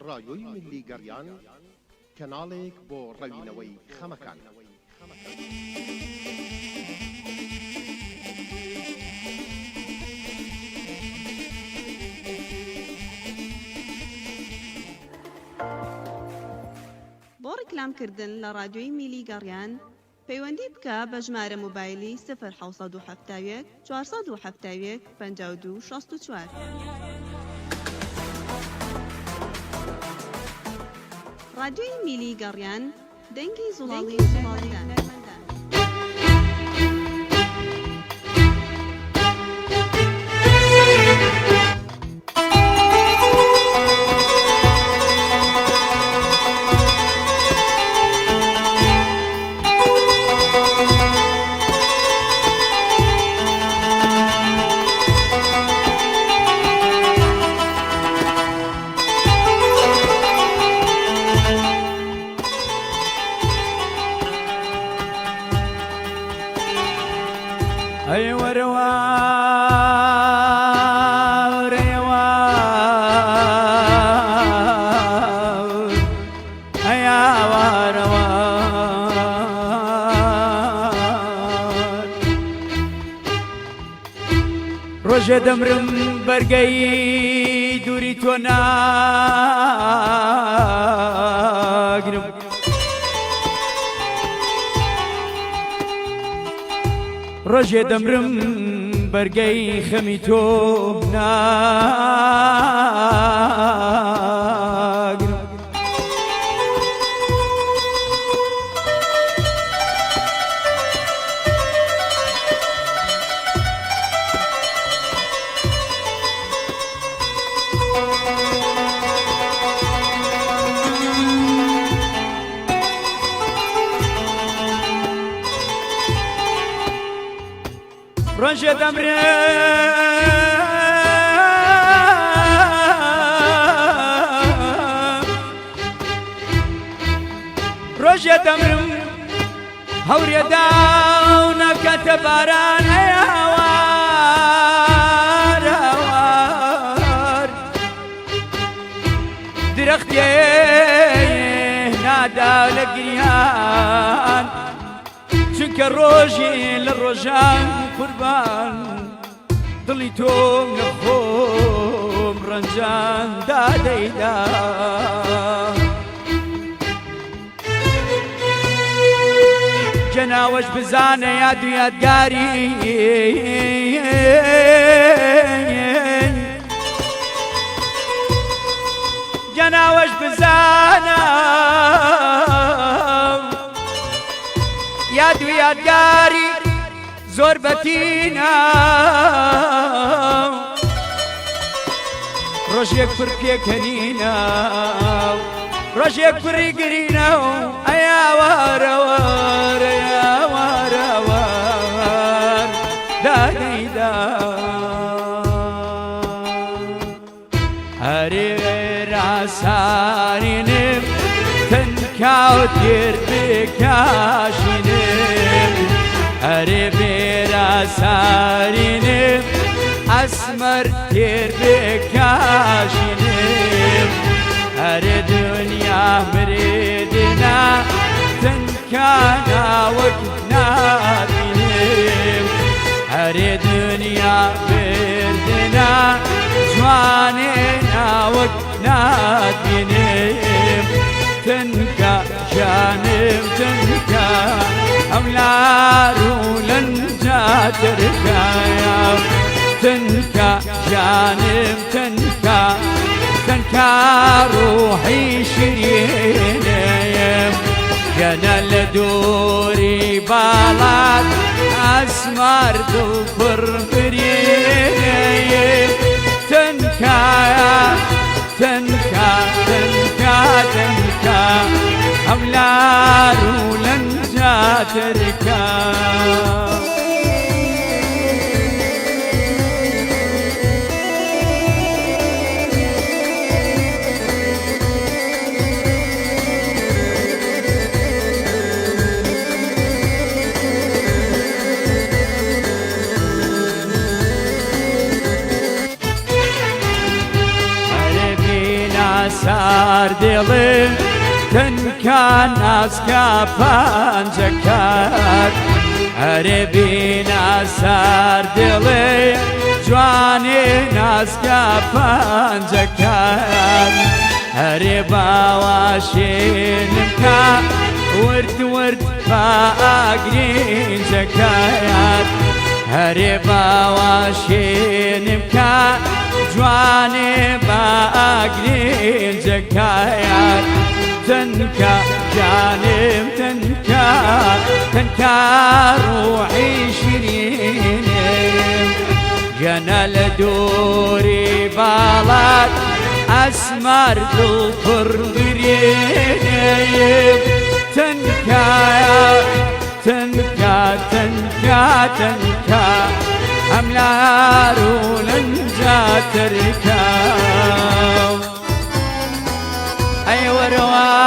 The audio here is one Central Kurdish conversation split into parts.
ڕایۆی ملی گەڕیان کەناڵێک بۆ ڕەوینەوەی خەمەکان. بۆ ڕیکلامکردن لە ڕادیۆی میلی گەڕیان پەیوەندی بکە بە ژمارە موبایلی 0771 471 52 64. ڕادیۆی میلی گەڕیان دەنگی زوڵاڵی هەنەرمەندان. أي وروار يوار أي وروار رجع دمرم برقي دوري توناقرب ڕۆژێ دەمرم بەرگەی خەمی تۆ ناگرم ڕۆژێ دەمرم هەورێ داونەکەتە باران هەیەوار درەختێ نادا لە گریان چونکە ڕۆژی لە ڕۆژان قوربان دڵی تۆم لە خۆم ڕەنجان دادەیدا جەناوەش بزانە یاد و یادگاری جەناوەش بزانە یاد و یادگاری زۆر بەتینە ڕۆژێک پر پێکەنینە ڕۆژێک پڕی گرینە و ئەیاوارەوار ئەیاوارەوار دادەیدا هەرێ ڕاسارینم تەنکاو تێر بکاشینم هەرێ بێراسارینم ئەسمەر تێر بکاشینم هەرێ دنیا مرێدنا تەنکا ناوەک نابینم هەرێ دنیا بردنا جوانێ ناوەک نابینم تنكا جانم تنكا أملار ولنجا تركايا تنكا جانم تنكا تنكا روحي شرينيم جانا لدوري بالات أسمر دوفر برينيم تنكا تنكا تنكا تنكا أملار ولنجا تركا سار دڵێ تنکان ناسکە پەنجەکەت هەرێ بینا سار دڵێ جوانێ ناسکە پەنجەکەت هەرێ باواشێنم کە ورد ورد بە ئاگرینجەکەت هەرێ باواشێنم کە جوانێ بە ئاگرینجەکەت تنکە جانم تنکە ڕوحی شیرینم گەنە لە دووری باڵات ئەسمار دڵپڕ برێنێم تنکە ئەم لار و لەنجا ترکە ئەی وەرەوار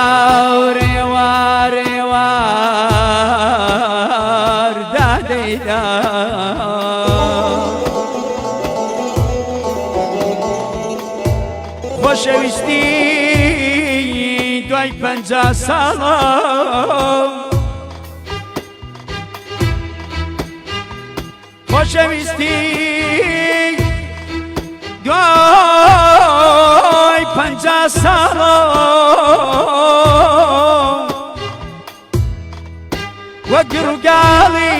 دادەیدا خۆشەویستی دوای 50 ساڵە خۆشەویستی دوای 50 ساڵە وەک ڕووگاڵی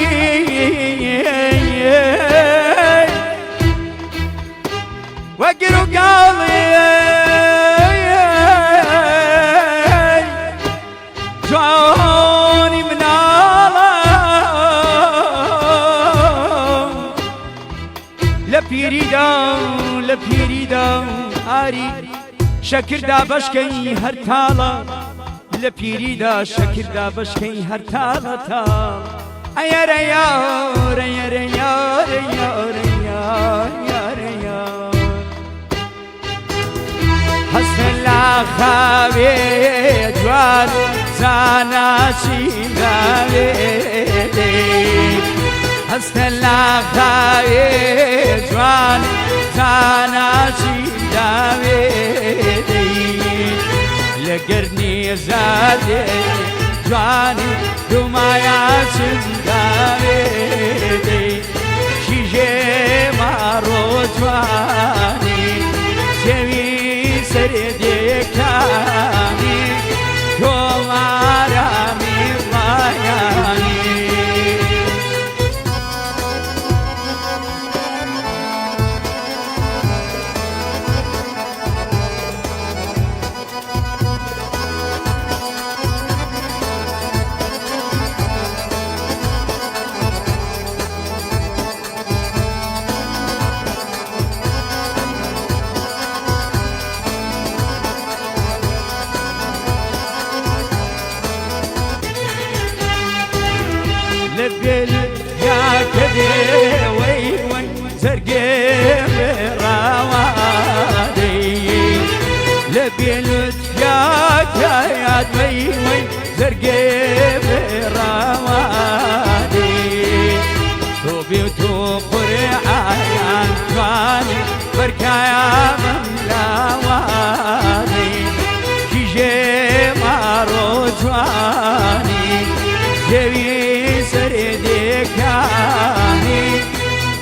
جوانی مناڵە لە پیریدا ئاری شەکردا بەشکەی هەر تاڵە لە پیریدا شەکردا بەشکەی هەر تاڵە تاڵ ئەیەرە یارە یارە یارە یارە یارە هەستە لا خاوێ جوان زاناچی ناوێ هەستە لا خاوێ جوان زاناچی ناوێ لە گەرنی زادێ جوانی دومایاچم داوێ کیژێ ماڕۆ جوانی جێوی سەرێ دێکانی تۆمارامی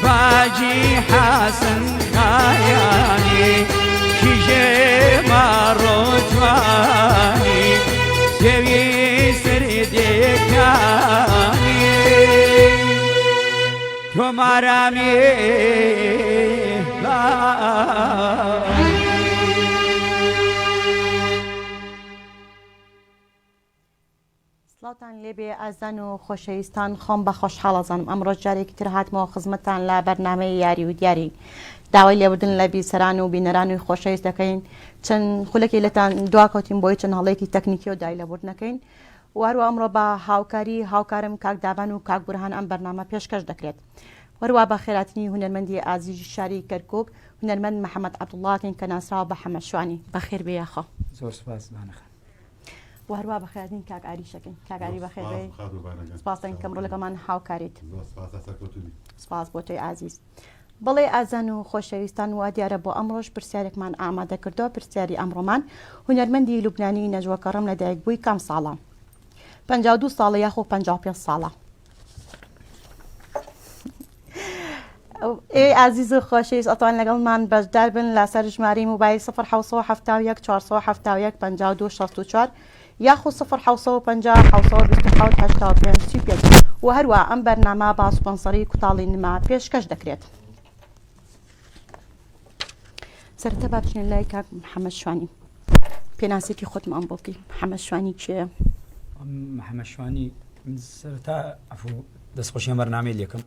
ڕایانی حسن خایانی کیژێ ماڕۆ جوانی سێوی سەرێ دێکانی تۆ مارامی سڵاوتان لێبێ ئازان و خۆشەویستان خۆم بە خۆشحاڵەزانم ئەمڕۆ جارێکی تر هاتمەوە خزمەتتان لە بەرنامەی یاری و دیاری داوای لێبوردن لە بیسەران و بینەران و خۆشەویست دەکەین چەند خولەکی لەتان دواکەوتین بۆی چەند هەڵەیەکی تەکنیکی و دای لێبوردنەکەین وارو ئەمڕۆ بە هاوکارم کاک دابان و کاک بورهان ئەم بەرنامە پێشکەش دەکرێت وەروە بە خێراتنی هونەرمەندی ئازیزی شاری کەرکووک هونەرمەند محەممەد عەبدوڵڵاتین کە ناسراوە بە حەمەشوانی بەخێر بێ یاخۆ زۆر سپاس بانەخە وهروە بەخێراتنی کاک ئاریشەکەین کاکاری بەخێر بێ سپاس دەکەین کە ئەمڕۆ لەگەڵمان هاوکاریت سپاس بۆ تۆی ئازیز بەڵێ ئازان و خۆشەویستان وا دیارە بۆ ئەمڕۆژ پرسیارێکمان ئامادە کردەوە. پرسیاری ئەمڕۆمان هونەرمەندی لوبنانی نەجوەکەڕم لە دایکبووی کام ساڵە؟ 52 ساڵە یاخۆ 55 ساڵە؟ ئێ ئازیز و خۆشەویست ئەتوان لەگەڵمان بەشدار بن لەسەر ژمارەی موبایل 0771 471 52 64 یاخۆ 0750 727 و هەروە ئەم بەرنامە با سپۆنسەری کوتاڵی نما پێشکەش دەکرێت. سەرەتا با بچینە لای کاک محەممەد شوانی. پێناسێتی خۆتم ئەم بۆکی محەممەد شوانی کێیە؟ محەممەد شوانی سەرەتا دەستخۆشیە بەرنامەی لێکم.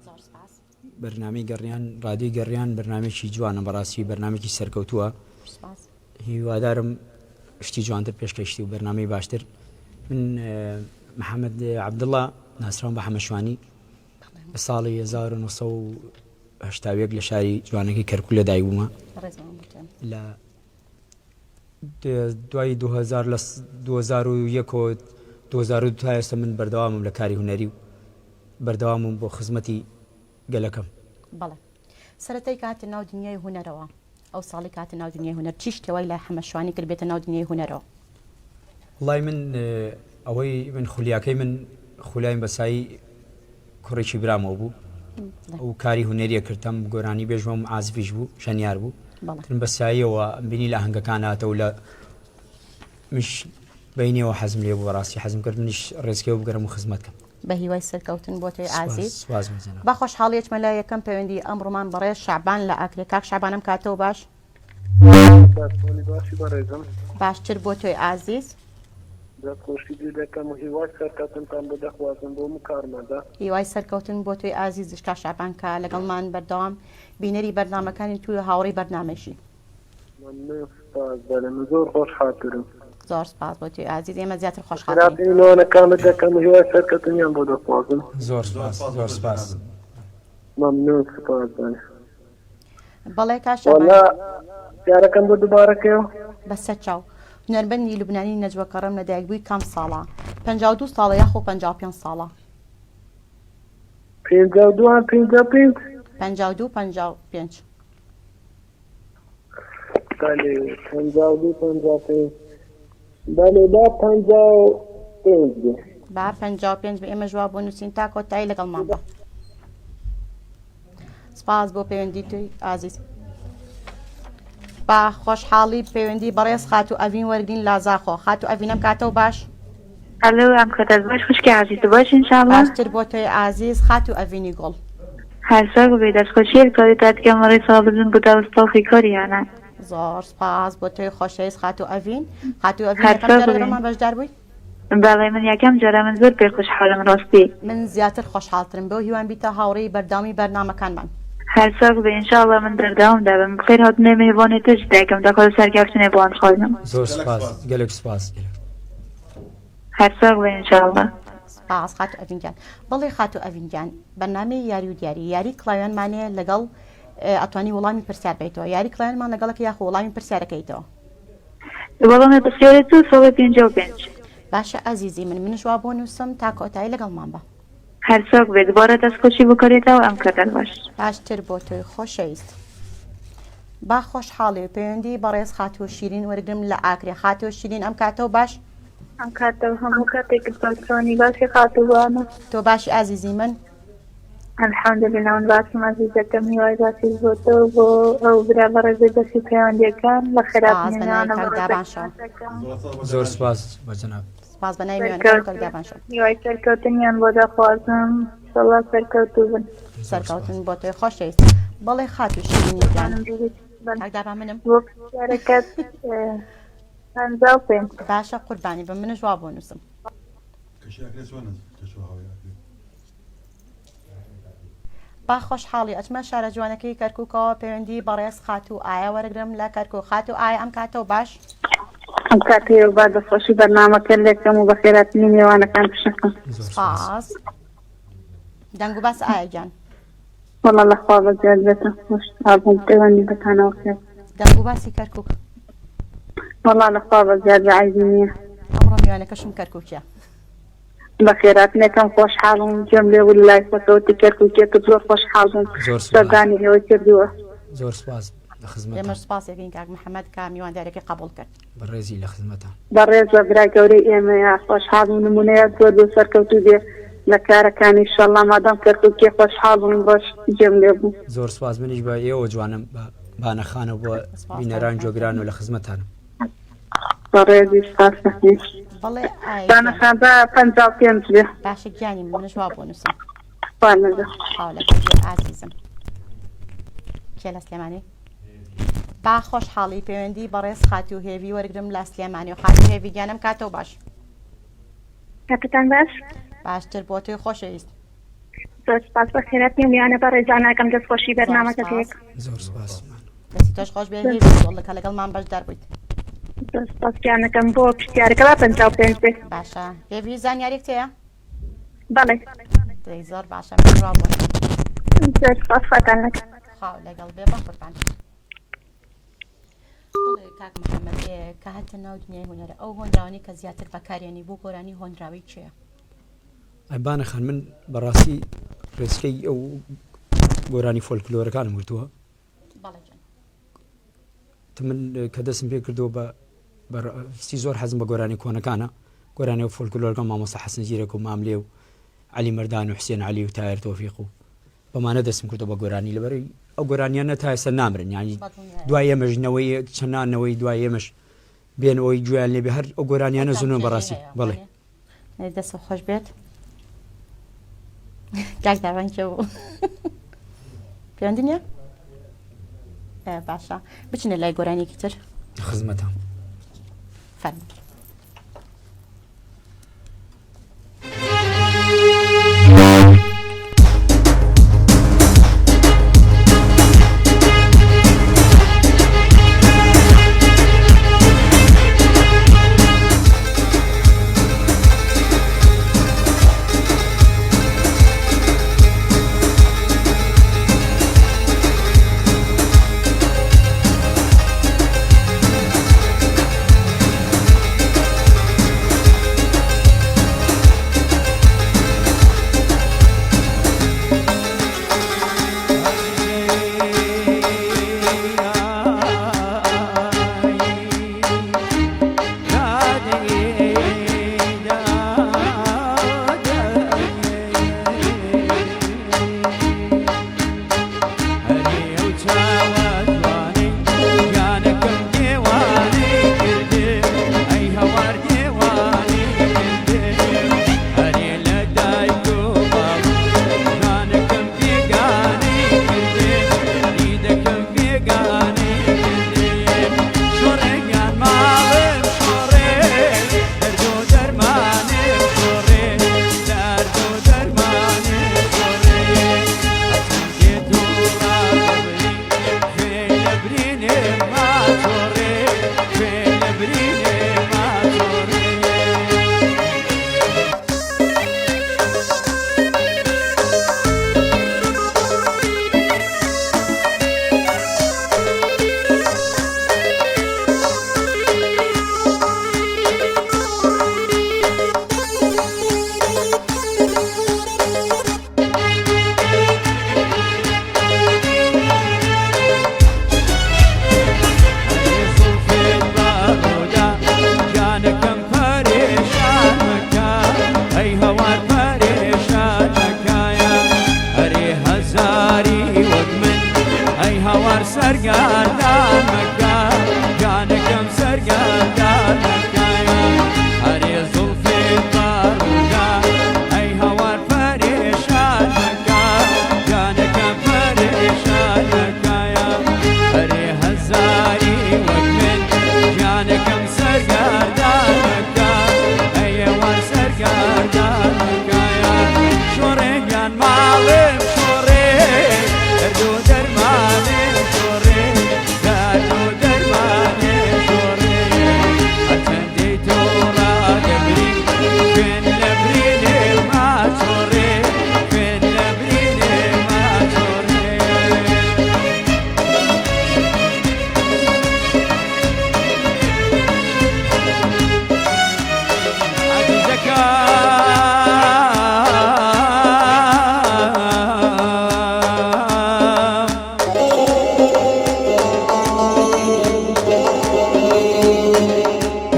بەرنامەی گەڕیان ڕادیۆ گەڕیان بەرنامێکی جوانە، بەڕاستی بەرنامێکی سەرکەوتووە. هیوادارم شتی جوانتر پێشکەشتی و بەرنامەی باشتر. من محەممەد عەبدوڵڵا ناسراوم بە محەممەد شوانی لە ساڵی 1970 لە شاری جوانەکەی کەرکوو لە دایک بوومە. لە دوای 2001 2002 تا ئێستا من بەردەوامم لە کاری هونەری و بەردەوامم بۆ خزمەتی گەلەکەم. بەڵێ سەرەتای کاتە ناو دنیای هونەرەوە، ئەو ساڵی کاتە ناو دنیای هونەر چی شتێوای لە محەممەد شوانی کرد بێتە ناو دنیای هونەرەوە؟ وڵای من ئەوەی من خولیاکەی من خولایم بەسایی کوڕێکی برامەوە بوو، ئەو کاری هونەریە کردم گۆرانی بێژوەم ئازیفیش بوو، شەنیار بوو. من بەساییەوە بینی لە ئاهەنگەکاناتە و لە مش بینیەوە حەزم لێ بوو، ڕاستی حەزم کرد منیش ڕێزکەوە بگەرم و خزمەتکەم. بە هیوای سەرکەوتن بۆ تۆی ئازیز. با خۆشحاڵیەکمە لای یەکەم پەیوەندی ئەمڕۆمان بەڕێز شەعبان لە ئاکرێ. کاک شەعبانم کاتەوە باش؟ باشتر بۆ تۆی ئازیز. هیوای سەرکەوتن بۆ تۆی ئازیز کاک شەعبان کە لەگەڵمان بەردەوام بینەری بەرنامەکانی توی هاوڕێی بەرنامەشی. زۆر خۆشحاڵم. زۆر سپاس بۆ توی ئازیز. ئێمە زیاتر خۆشحاڵین. زۆر سپاس. زۆر سپاس. بەڵێ کاک شەعبان یارەکەم بۆ دووبارەکەوە بەسەر چاو. هونەرمەندی لوبنانی نەجوەکەڕم لە دایکبووی کام ساڵە؟ 52 ساڵە یاخۆ 55 ساڵە؟ 52 55 52 55 بله 52 55 بله با 55 با 55 بە ئێمە جواب بۆ نووسین تا کۆتایی لەگەڵمان بە. سپاس بۆ پەیوەندی توی ئازیز. با خۆشحاڵی پەیوەندی بەڕێز خاتو ئەڤین وەرگین لازاخۆ. خاتو ئەڤینەم کاتەوە باش؟ ئەلو ئەم کەتە باش خوشکی عزیز باش ئینشاءالله. باشتر بۆ تۆی ئازیز خاتو ئەڤینی گوڵ. هەرساک بێ دەستخۆشیەک کاری تاتکە مەڕی ساڵبزن بۆ داوستاڵخی کۆریانە. زۆر سپاس بۆ تۆی خۆشەویست خاتو ئەڤین. خاتو ئەڤین یەکەم جارە لەمەمان بەشدار بووی؟ بەڵێ من یەکەم جارە من زۆر پێ خۆشحاڵم ڕاستی. من زیاتر خۆشحاڵترم بۆ هیوان بیتە هاوڕێی بەردامی بەرنامەکانمان. هەرساک بێ ئینشاءالله من دەرداوم دەبم بخێر هاتنێ میهێوانی تۆش دایکم دەخۆ سەرکەوتنێ بۆ خۆینم. زۆر سپاس گەلێک سپاس. هەرساک بێ ئینشاءالله. سپاس خاتو ئەڤینجان. بەڵێ خاتو ئەڤینجان بەرنامەی یاری و دیاری یاری کڵاوێنمانەیە لەگەڵ ئەتوانی وەڵامی پرسیار بیتەوە. یاری کڵاوێنمان لەگەڵەکە یاخۆ وەڵامی پرسیارەکەیتەوە؟ وەڵامی پرسیارێت و ساڵی 55. باشە ئەزیزی منش وا بۆ نووسم تا کۆتایی لەگەڵمان بە. هەرساک بێ دوبارە دەستخۆشی بکارێتەوە ئەم کەتەر باش. باشتر بۆ تۆی خۆشەویست. با خۆشحاڵی پەیوەندی بەڕێز خاتۆ شیرین وەرگرم لە ئاکرێ. خاتۆ شیرین ئەم کاتەوە باش؟ ئەم کاتەوە هەموو کاتێکت باشانی باسی خاتووانە. تۆ باشی ئازیزی من؟ الحەمدولله من باسم ئازیزەکەم هیوای باسی بۆتەوە بۆ ئەو برا بەڕێزەی بەسی پەیوەندیەکان لە خێراتنێنانەوە. زۆر سپاس بە جەناب. سپاس بە ناوی میوانەکان. هیوای سەرکەوتنیان بۆ دەخوازم ئینشاءالله سەرکەوتوو بن. سەرکەوتن بۆ تۆی خۆشەویست. بەڵێ خاتو شیرینی جان هەردابا منم بۆ پرسیارەکەت 55. باشە قوربانی بە منش وا بۆ نووسم. با خۆشحاڵی ئەچمە شارە جوانەکەی کەرکووکەوە پەیوەندی بەڕێز خاتو ئایا وەرگرم لە کەرکوو. خاتو ئایا ئەم کاتەوە باش؟ ئەم کاتەوە با دەستخۆشی بەرنامەکە لێکەم و بەخێراتنی میوانەکان پشەکەم. سپاس. دەنگ و باس ئایا جان. وەڵا لەخوا بەزیاد بێتە خۆش ئابووم پەیوەندی بەتانەوە کرد. دەنگ و باسی کەرکووک. وەڵا لەخوا بەزیاد بەعیبی نییە. ئەمڕۆ میوانەکەشم کەرکووکیە. بەخێرات نەکەم خۆشحاڵم جێم لێ لای فۆتۆتی کەرکووکێت زۆر خۆشحاڵم زۆر سوپاس. سەردانی لێوە کردووە زۆر سپاس لە خزمەتە ئێمەش سپاسێکین کاک محەممەد کا میواندارێکی قبول کرد بەڕێزی لە خزمەتە بەڕێزە برای گەورەی ئێمەیە خۆشحاڵم نمونەیە زۆر بۆ سەرکەوتو بێ لە کارەکانی شەڵا مادام کەرکووکێ خۆشحاڵم بەش جێم لێ بوو زۆر سپاس منیش بە ئێوە جوانم بە بانەخانە بۆ بینەران جۆگران و لە خزمەتانم بەڕێزی سپاس نەکەین بەڵێ دانەخان بە 55 بێ باشە گیانی منش وا بۆ نووسم خوانەگە ئازیزم کێ لە سلێمانی با خۆشحاڵی پەیوەندی بەڕێز خاتی و هێوی وەرگرم لە سلێمانی و خاتی هێوی گیانم کاتەوە باش کاپتان باش باشتر بۆ تۆی خۆشەویست زۆر سپاس بە خێرات میوانە بە ڕێزاناکەم دەستخۆشی بەرنامەکەتێک زۆر سپاس دەستی تۆش خۆش بێ زۆڵەکە لەگەڵمان بەشدار بوویت زۆر سپاسیانەکەم بۆ پرسیارەکە بە 55 بێ باشە هێوی زانیاریک تەیە بەڵێ دەی زۆر باشە من ڕابوون زۆر سپاس خاتانەکە خاو لەگەڵ بێ بە قوربان بڵێ کاک محەممەد کە هاتە ناو دنیای هوەرە ئەو هۆنراوانی کە زیاتر بەکارێنی بۆ گۆرانی هۆنراوی چییە؟ ئەبانەخان من بەڕاستی ڕێسکەی ئەو گۆرانی فۆلکلۆرەکانم وردووە من کە دەستم پێ کردەوە بەستی زۆر حەزم بە گۆرانی کۆنەکانە گۆرانی و فۆلکلۆرەکە مامۆستا حەسن زیرەک و ماملێ و علی مەردان و حوسێن علی و تایر تۆفیق و بەمانە دەستم کردەوە بە گۆرانی لەبەرەی ئەو گۆرانیانە تا ئێستا نامرن یانی دوای ئێمەژنەوەی چەندانەوەی دوای ئێمەش بێنەوەی گویان لێبێ هەر ئەو گۆرانیانە زونە بەڕاستی بڵێ دەست خۆش بێت کاک داوانکە بوو پەیوەندی باشە بچنە لای گۆرانێکی تر خزمەتە فەرموو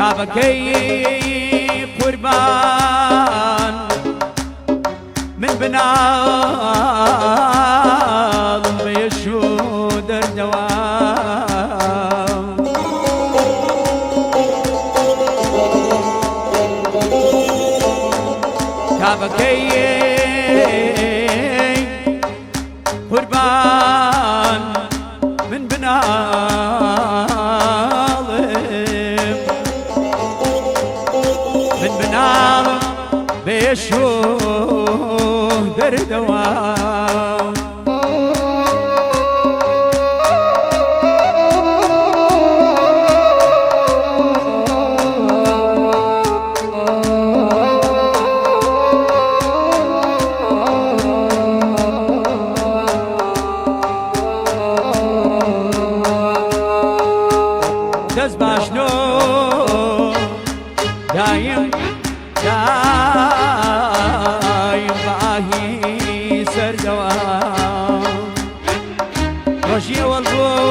كابكي قربان من بناض بيشود الدوام كابكي قربان من بناض بيشود الدوام دز باشنو دايم باهي سردوام رجي والبوم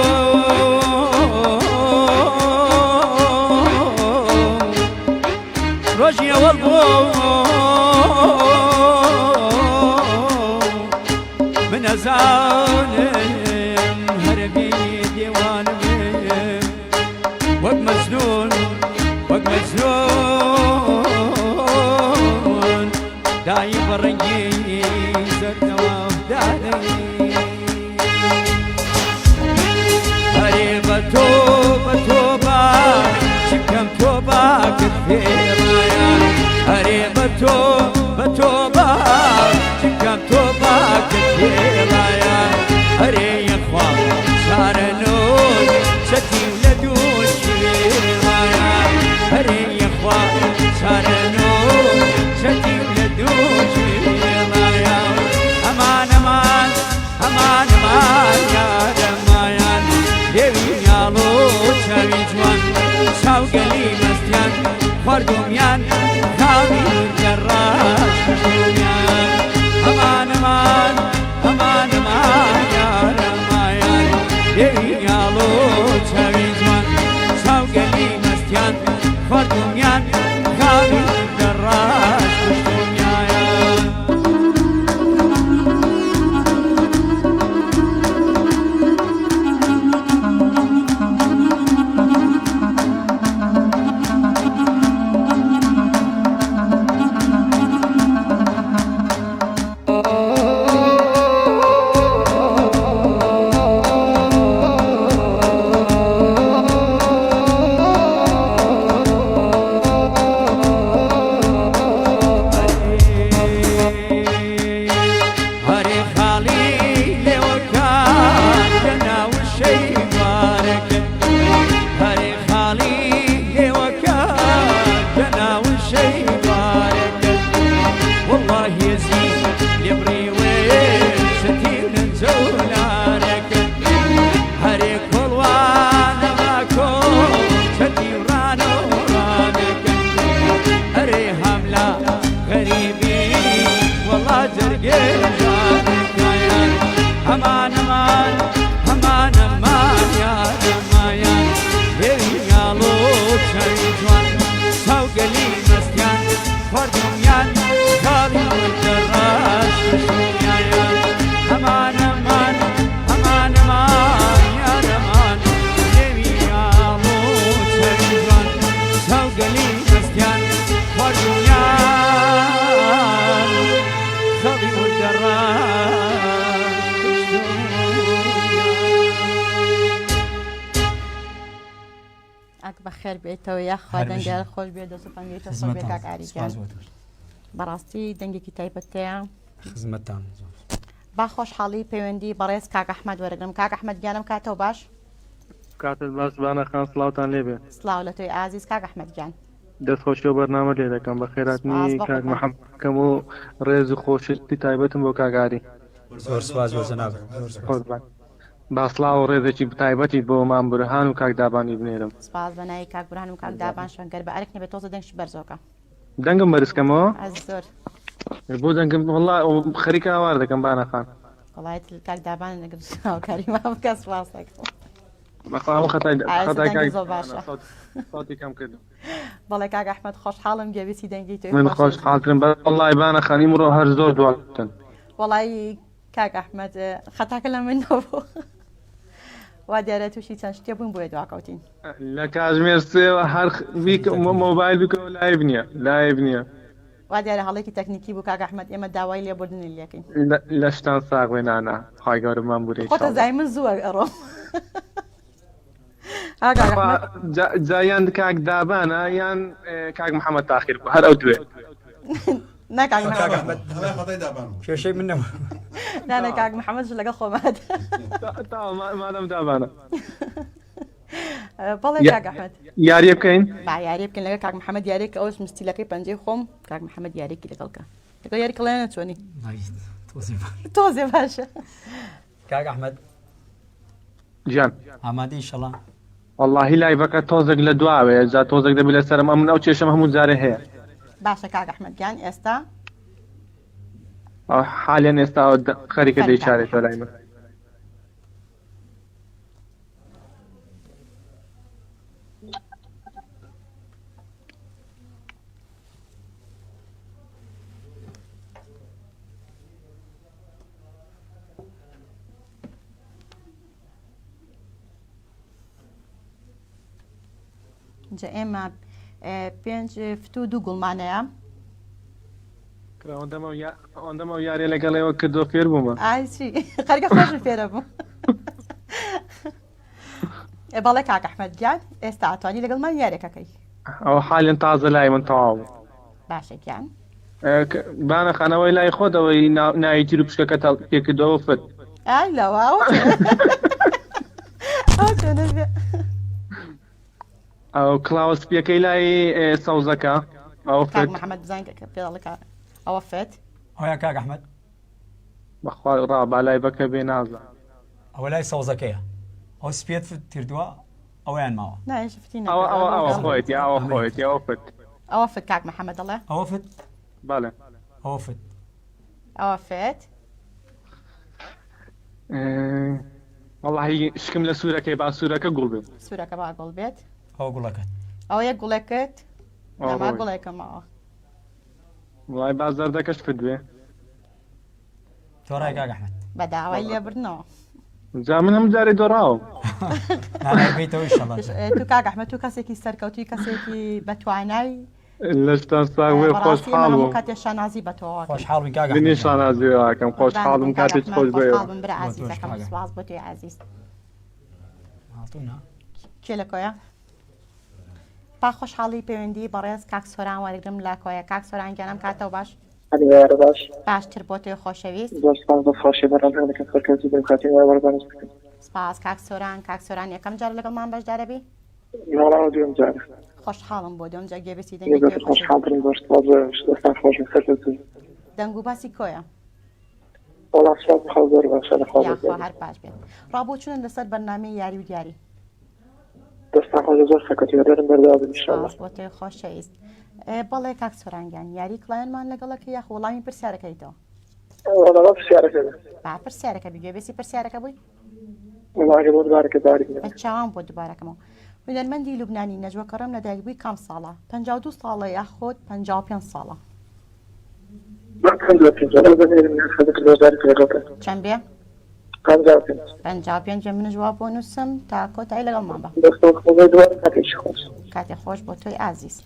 رجي والبوم من أزانم هربي ديوان بيم وق مجنون وق مجنون دايم برنجي زرنا داري هريبة توبة توبة شكم توبة كثير هريبة توبة توبة شكم توبة كثير هري يا اخوان صار نور ستي ولدوش هري يا اخوان صار نور ستي ولدوش امان امان امان امان يا رمايان ديوي يالو شاوي جوان ساوقلي مستيان خواردوميان خاوي الجراش مشتوميان امان امان امان امان يا رمايان ديوي يالو شاوي جوان ساوقلي مستيان خواردوميان خاوي الجراش مشتوميان امان امان امان امان يا رمايان ديوي يالو شاوي جوان ساوقلي مستيان خواردوميان خاوي الجراش مشتوميان امان امان امان امان يا رمان ديوي يالو شاوي جوان ساوقلي مستيان خواردوميان خاوي الجراش ئەک بەخێر بێتەوە یاخوا دەنگیار خۆش بێ دەسوپەنگێتە سۆ بێ کاک عەریگیان بەڕاستی دەنگێکی تایبەتەیە خزمەتتان با خۆشحاڵی پەیوەندی بەڕێز کاک ئەحمەد وەرەگرم کاک ئەحمەد گیانم کاتەوە باش کاتت باش بانەخان سڵاوتان لێبێ سڵاو لە تۆی ئازیز کاک ئەحمەد گیان دەستخۆشی و بەرنامە لێ دەکەم بە خێراتنی کاک محەممەدکەم و ڕێز و خۆشتی تایبەتم بۆ کاگاری زۆر سواز بۆ جەناب با سڵاو و ڕێزێکی تایبەتی بۆ مام بورهان و کاک دابانی بنێرم سپاس بەنای کاک بورهان و کاک دابان شوێنگەر بە ئەرێک نەبێت تۆزە دەنگشی بەرزۆکە دەنگم بەرزکەمەوە ئەز زۆر بۆ دەنگم وڵا خەریکە ئاوار دەکەم بانەخان وڵایەت کاک دابان نەگرت هاوکاری ما بکە سپاس دەکەم بەخوا خەتای دەنگی زۆر باشە. ساڵی کەم کرد بەڵێ کاک ئەحمەد خۆشحاڵم گەویستی دەنگی تۆی من خۆش حاڵترم بە وەڵڵای بانە خەنی مرۆ هەر زۆر دواتن وەڵی کاک ئەحمەد خەتاکە لە من نەبوو وا دیارە تووشی چەند شتێ بووین بۆیە دواکەوتین لە کاتژمێر سێوە هەر مۆبایل بکەوە لایڤ نییە وا دیارە هەڵێکی تەکنیکی بوو کاک ئەحمەد ئێمە داوای لێبوردنی لەکەین لە شتان ساغوێ نانە خی گەورەمان بورێ خۆتە زای من زووە ئەڕۆ جایان کاک دابانە یان کاک محەممەد تاخیر بوو هەر ئەو دوێ ناکاک کێشەی من نەوە نانە کاک محەممەد لەگەڵ خۆمات مادەم دابانە بەڵێ کاک ئەحمەد یاریە بکەین با یاری بکەین لەگە کاک محەممەد یاریێک ئەوش مستیلەکەی پەنجەی خۆم کاک محەممەد یاریکی لەگەڵکە لەگەڵ یاری کڵێنە چۆنی تۆزێ باشە کاک ئەحمەد گیان ئامادەی شەڵا واللهی لایڤەکە تۆزێک لە دواوێ جا تۆزێک دەبی لە سەرم ئەم ئەو کێشەم هەموو جارێ هەیە باشە کاک ئەحمەد گیان ئێستا حالیان ئێستا خەریکە دەیچارێتەوە لای من جا ئێمە 5 فتو 2 گوڵمانەیە ئەوەندەمە یاریە لەگەڵەوە کردۆ فێر بوومە ئاچی خەرگە خۆشم فێرە بوو بەڵێ کاک ئەحمەد گیان ئێستا ئەتوانی لەگەڵمان یارێکەکەی ئەو حالێن تازە لای من تەواو باشە گیان بانە خانەوەی لای خۆتەوەی ناوی تیر و پشکەکە پێکردەوە فت ئای لەوە ئەو کلااوسپیەکەی لای سەوزەکە ئەو کاک محەممەد بزانکە پێڵەکە ئەوە فێت ئەوە کاک ئەحمەد بەخوا ڕابا لای بەکە بێ نازە ئەوە لای سەوزەکەیە ئەو سپێت کردووە ئەویان ماوە ئەوە خۆیت ئەوە خۆیت ئەوە فت کاک محەممەد دەڵێ ئەوە فت بەڵێ ئەوە فت ئەوە فێت واللهی شکم لە سوورەکەی با سوورەکە گوڵ بێت سوورەکە با گوڵ بێت ئەوە گوڵەکەت ئەوە یەک گوڵێکت ئەمە گوڵێکەمەوە وڵای بازاردەکەش فت بێ تۆڕای کاک ئەحمەد بە داوای لێبردنەوە جا من هەم جارێ دۆڕاوم نانایبێتەوەی شەڵات تو کاک ئەحمەد تو کەسێکی سەرکەوتوی کەسێکی بەتوانایی لە شتان ساوێ خۆشحاڵ بووم کاتێ شانازی بەتەوە خۆشحاڵبووی کاک بنی شانازیەکەم خۆشحاڵم کاتێک خۆش بێ برا عزیزەکەم سواز بۆ توی عزیز هاتوونە کێ لە کۆیە با خۆشحاڵی پەیوەندی بەڕێز کاک سۆران وەرگرم لا کۆیە کاک سۆران گیانم کاتەوە باش باشتر بۆ توی خۆشەویست سپاس کاک سۆران یەکەم جار لەگەڵمان بەشدارەبی خۆشحاڵم بۆ دۆم جا گێبسی دەنگ و باسی کۆیە هەر باش بێت ڕابۆچونن لەسەر بەرنامەی یاری و دیاری بۆ توی خۆشەویست بەڵێ کاک سۆرانگیان یاری کڵایەنمان لەگەڵەکە یاخ وەڵامی پرسیارەکەیتەوە با پرسیارەکە بگوێبێسی پرسیارەکە بووی چاوان بۆ دووبارەکەمەوە هونەرمەندی لوبنانی نەجوە کەڕەم لەدایک بووی کام ساڵە 52 ساڵە یاخۆت 55 ساڵە چەند بێ 55 من جواب بۆ نووسم تا کۆتایی لەگەڵمان بە کاتێ خۆش بۆ تۆی ئازیز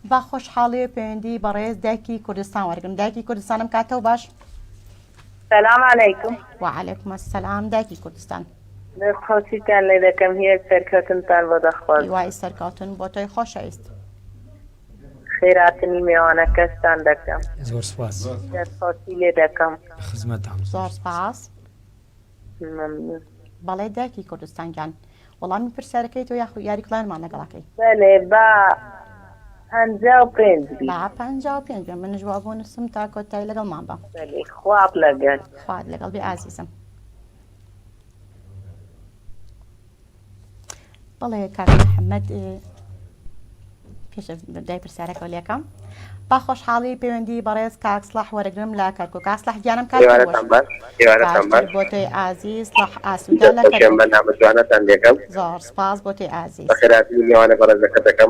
با خۆشحاڵی پەیوەندی بەڕێز دایکی کوردستان وەرگرم دایکی کوردستانم کاتەوە باش سلام علیکم وعلیکم السلام دایکی کوردستان خۆشیتان لێ دەکەم هی سەرکەوتنتان بۆ دەخواست وای سەرکەوتن بۆ تۆی خۆشەویست خێراتنی میوانەکەستان دەکەم زۆر سپاس دەستخۆشی لێ دەکەم خزمەتتان زۆر سپاس بەڵێ دایکی کوردستانگیان وەڵامی پرسیارەکەی تۆ یاخو یاری کڵایەنمان لەگەڵەکەی بەێ با 55 با 55 من جواب بۆ نووسم تا کۆتایی لەگەڵمان بە خواب لەگەن خواد لەگەڵ بێ ئازیزم بەڵێ کاک محەممەد پێش دای پرسیارەکە لێکم با خۆشحاڵی پەیوەندی بەڕێز کاکسلاح وەرەگرم لە کەرکووک کاسلاح گیانم هێوارەتان باش هێوارەتان باش بۆ تۆی ئازیز لە ئاسوودە لە خۆشیان بەرنامە جوانەتان لێکەم زۆر سپاس بۆ تۆی ئازیز بەخێراتی میوانە بەڕێزەکە دەکەم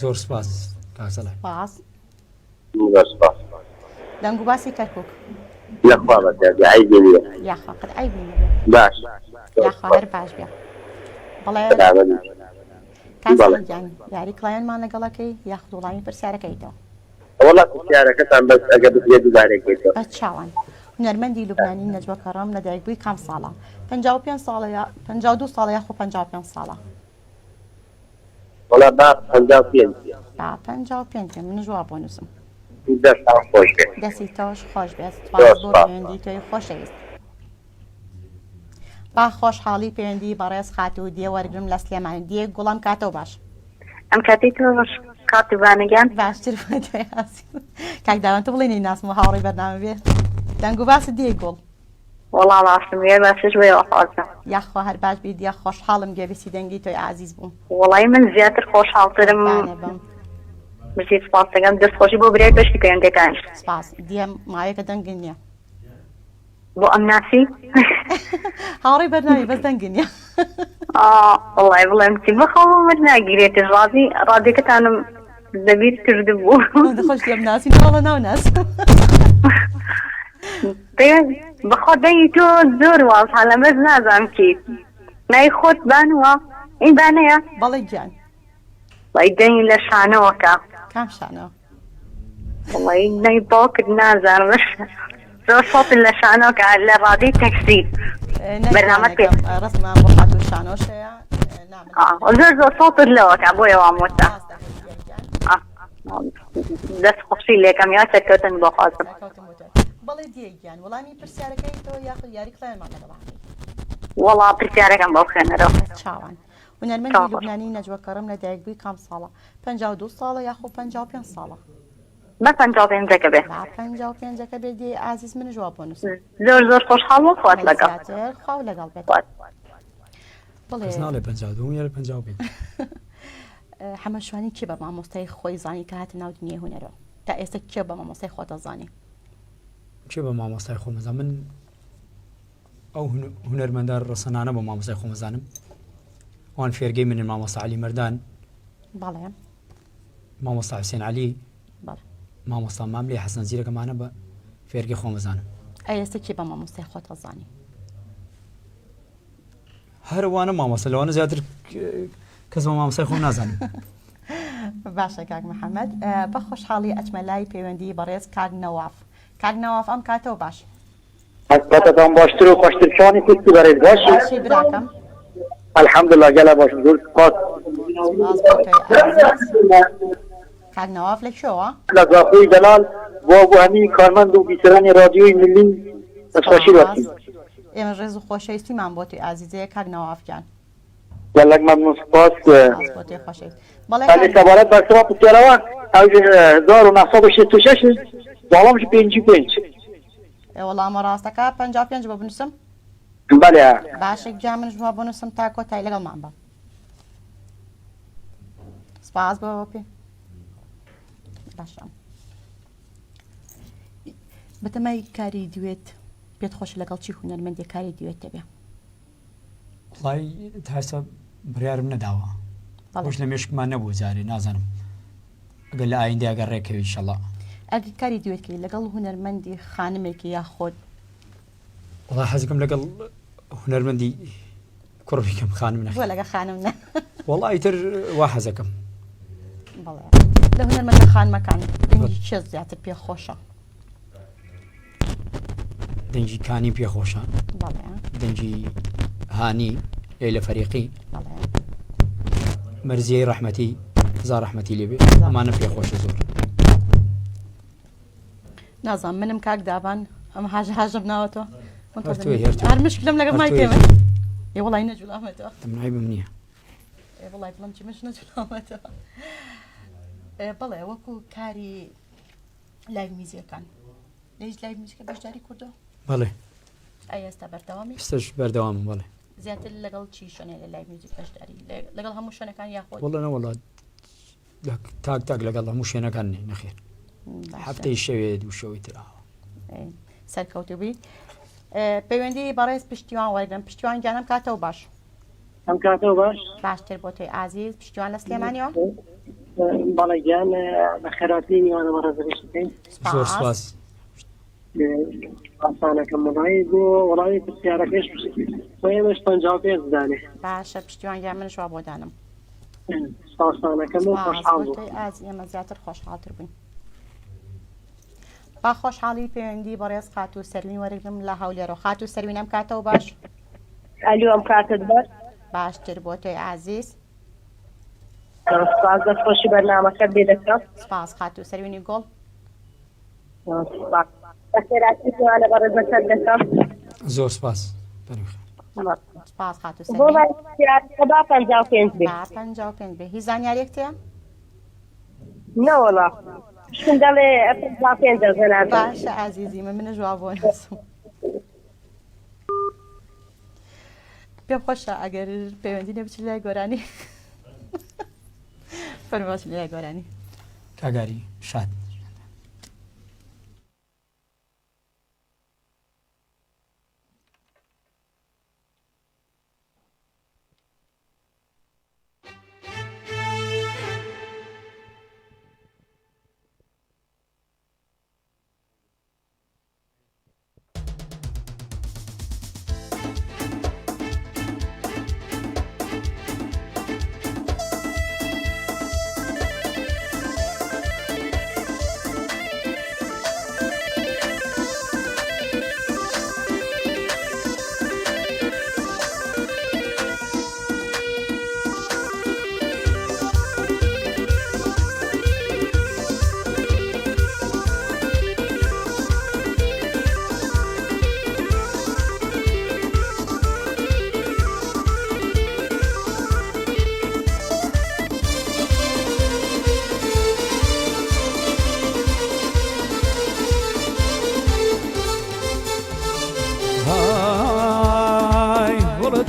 زۆر سپاس کاکسەلاح سپاس زۆر سپاس دەنگ و باسی کەرکووک لەخوا بەسێ عیبی نییە یاخوا قەت ئەیبی باش یاخوا هەر باش بێ بەڵێ کاسلاح گیان یاری کڵایەنمان لەگەڵەکەی یاخود وڵامی پرسیارەکەیتەوە وڵات پرسیارەکەتان بەس ئەگە بێ دووبارێکێتەوە بە چاوان هونەرمەندی لوبنانی نەجوە کەڕەم لە دایکبووی کام ساڵە 55 ساڵە 52 ساڵە یاخۆ 55 ساڵە وڵات با 55 با 55 من جواب بۆ نووسم دەستان خۆش بێت دەستی تۆش خۆش بێت سپاس بۆ پەیوەندی تۆی خۆشەویست با خۆشحاڵی پەیوەندی بەڕێز خات و دیێ وەرگرم لە سلێمانی دیێ گوڵام کاتەوە باش ئەم کاتی تۆ کاتوبانەگەان باشتر بۆ تۆی ئاسی کاک داوان تۆ بڵێنی ناسم و هاوڕێی بەرنامە بێت دەنگ و باست دیێ گوڵ وەڵا باشم وێ باشش وێ وەخوازم یاخوا هەر باش بێت دیە خۆشحاڵم گەویستی دەنگی تۆی ئازیز بووم وڵی من زیاتر خۆشحاڵترم بم بژیت سپاس دەگەم دەستخۆشی بۆ برای پێشتی پەیوەندەکان سپاس دیێ ماوەیەکە دەنگن نییە بۆ ئەم ناسی هاوڕێی بەرنامی بەس دەنگن نییە وڵی بڵێم چی بەخەوە من ناگیرێتش ڕادێکەتانم دەبیر کرده بوو خۆش لێم ناسی ناڵە ناو ناس بەخۆ دەنگی تۆ زۆر واڵها لەمەز نازانم کیت نای خۆت بانوە این بانەیە بەڵێ گیان وڵی دەنگی لە شانەوەکە کام شانەوە وڵی نای باوکت نازانم زۆر سۆتن لە شانەوەکە لە ڕادەی تەکسی بەرنامە پێ ڕستمان بۆ هاتوو شانۆشەیە زۆر زۆر سۆتر لەوەکە بۆیە وامۆتا دەست خۆشی لێکەم یا چەکەوتن بۆ خۆزم بەڵێ دیێگیان وەڵامی پرسیارەکەی تۆ یاخود یاری کڵایەنمان لەگەڵ وەڵا پرسیارەکەم بۆ بخێنەرەوە چاوان هونەرمەندی لوبنانی نەجوە کەڕەم لە دایکبووی کام ساڵە 52 ساڵە یاخۆ 55 ساڵە بە 55ەکە بێ 55ەکە بێ دی ئازیز من جواب بۆ نووسم زۆر زۆر خۆشحاڵ و خۆت لەگەڵ خاو لەگەڵ بێت کەس ناڵێ 52 یا 55 حەمەشوانی کێ بە مامۆستای خۆی زانی کە هاتە ناو دنیای هونەرەوە تا ئێستا کێ بە مامۆستای خۆتە زانی کێ بە مامۆستای خۆمەزان من ئەو هونەرمەندە ڕسەنانە بە مامۆستای خۆمەزانم ئەوان فێرگەی منن مامۆستا عەلی مەردان بەڵێ مامۆستا حوسێن عەلی بەڵێ مامۆستا ماملێ حەسەن زیرەکەمانە بە فێرگەی خۆمەزانم ئێستا کێ بە مامۆستای خۆتە زانی هەروانە مامۆستا لەوانە زیاتر کەس بە مامۆستای خۆم نازانم باشە کاک محەممەد بە خۆشحاڵی ئەچمە لای پەیوەندی بەڕێز کاک نەواف کاک نەواف ئەم کاتەوە باش حسبەتەتان باشتر و خۆشترشانی کوشتی بەڕێز باشی براکەم الحەمدلله گەلە باش زۆر سپاس کاک نەواف لەکوێوە لە زاخۆی دەلال بۆ هەمی کارمەند و بیسەرانی رادیۆی ملی دەستخۆشی وەرگرت ئێمە ڕێز و خۆشەویستیمان بۆ توی ئازیزەیە کاک نەوافگیان گەلێک مەمنون سپاس بۆ توی خۆشەویست بەڵێ سەبارەت بە سەوا پرسیارەوە 1966 وەڵامش 55 وەڵامە ڕاستەکە 55 بۆ بنووسم بەڵێ باشێک جا منش بۆ بنووسم تا کۆتایی لەگەڵمان بە سپاس بۆ پێ باشە بەتەمای کاری دوێت پێت خۆش لەگەڵ چی هونەرمەندێک کاری دوێت دەبێ وڵای تا ئێستا بڕیارم نەداوە خۆش لە مێشکمان نەبوو جارێ نازانم ئەگەر لە ئایندە ئەگەر ڕێکەوی ئینشەڵڵا ئەگە کاری دوێتکەی لەگەڵ هونەرمەندی خانمێکی یا خۆت وڵای حەزەکەم لەگەڵ هونەرمەندی کوڕبیکەم خانم بۆ لەگە خانم نە وڵای تر وا حەزەکەم بەڵێ لە هونەرمەندە خانمەکان دەنگی چێ زیاتر پێخۆشە دەنگی کانی پێخۆشە بەڵێ دەنگی هانی لەیلە فەریقی بەڵێ مەرزیەی ڕەحمەتی زا ڕەحمەتی لێبێ ئەمانە پێخۆشە زۆر نازانم منم کاک دابان ئەم هاژم ناوەتەوە هەر مشکلم لەگەڵ مای پێمە ێ وڵای نەجوڵامەتەوە دەمنایبم نییە وڵای بڵم چی مش نەجوڵامەتەوە بەڵێ وەکو کاری لایڤ میزیەکان لەیش لایڤ میزیکە بەشداری کوردەوە بەڵێ ئێستا بەردەوامی ئێستاش بەردەوامم بەڵێ زیاتر لەگەڵ چی شوێنێ لە لایڤ میزیک بەشداری لەگەڵ هەموو شوێنەکان یاخۆ وەڵێ نەوەڵات تاک لەگەڵ هەموو شوێنەکان نەخێر هەفتەی شەوێ دوو شەوی تراوە سەرکەوتوبی پەیوەندی بەڕێز پشتیوان وەرگن پشتیوان گیانم کاتەوە باش ئەم کاتەوە باش باشتر بۆ تۆی ئازیز پشتیوان لە سلێمانیەوە بەڵێ گیان بە خێراتی میوانە بەڕێزەکەین زۆر سپاس ئاسانەکەم وڵی بۆ وڵامی پرسیارەکەش ئێمەش 55 دانێ باشە پشتیوان گیان منش وا بۆ دانم ساسانەکەم و خۆشحاڵ بوو ئازی ئێمە زیاتر خۆشحاڵتر بووین با خۆشحاڵی پەیوەندی بەڕێز خات و سەروین وەرگم لە هەولێرەوە خات و سەروینەم کاتەوە باش ئەلو ئەم کاتت باش باشتر بۆ تۆی ئازیز سپاس دەستخۆشی بەرنامەکەت بێ دەکەم سپاس خات و سەروینی گۆڵ بەخێراتی توانە بەڕێزەکەت دەکەم زۆر سپاس سپاس خات و بۆ با 55 بێ 55 بێ هیچ زانیارێک تێ نەوەڵا شکن دەڵێ 55 دەزەنات باشە ئازیزی منە جواب بۆ نەسم پێم خۆشە ئەگەر پەیوەندی نەبچ لای گۆرانی فەرمۆچ لای گۆرانی کاگاری شاد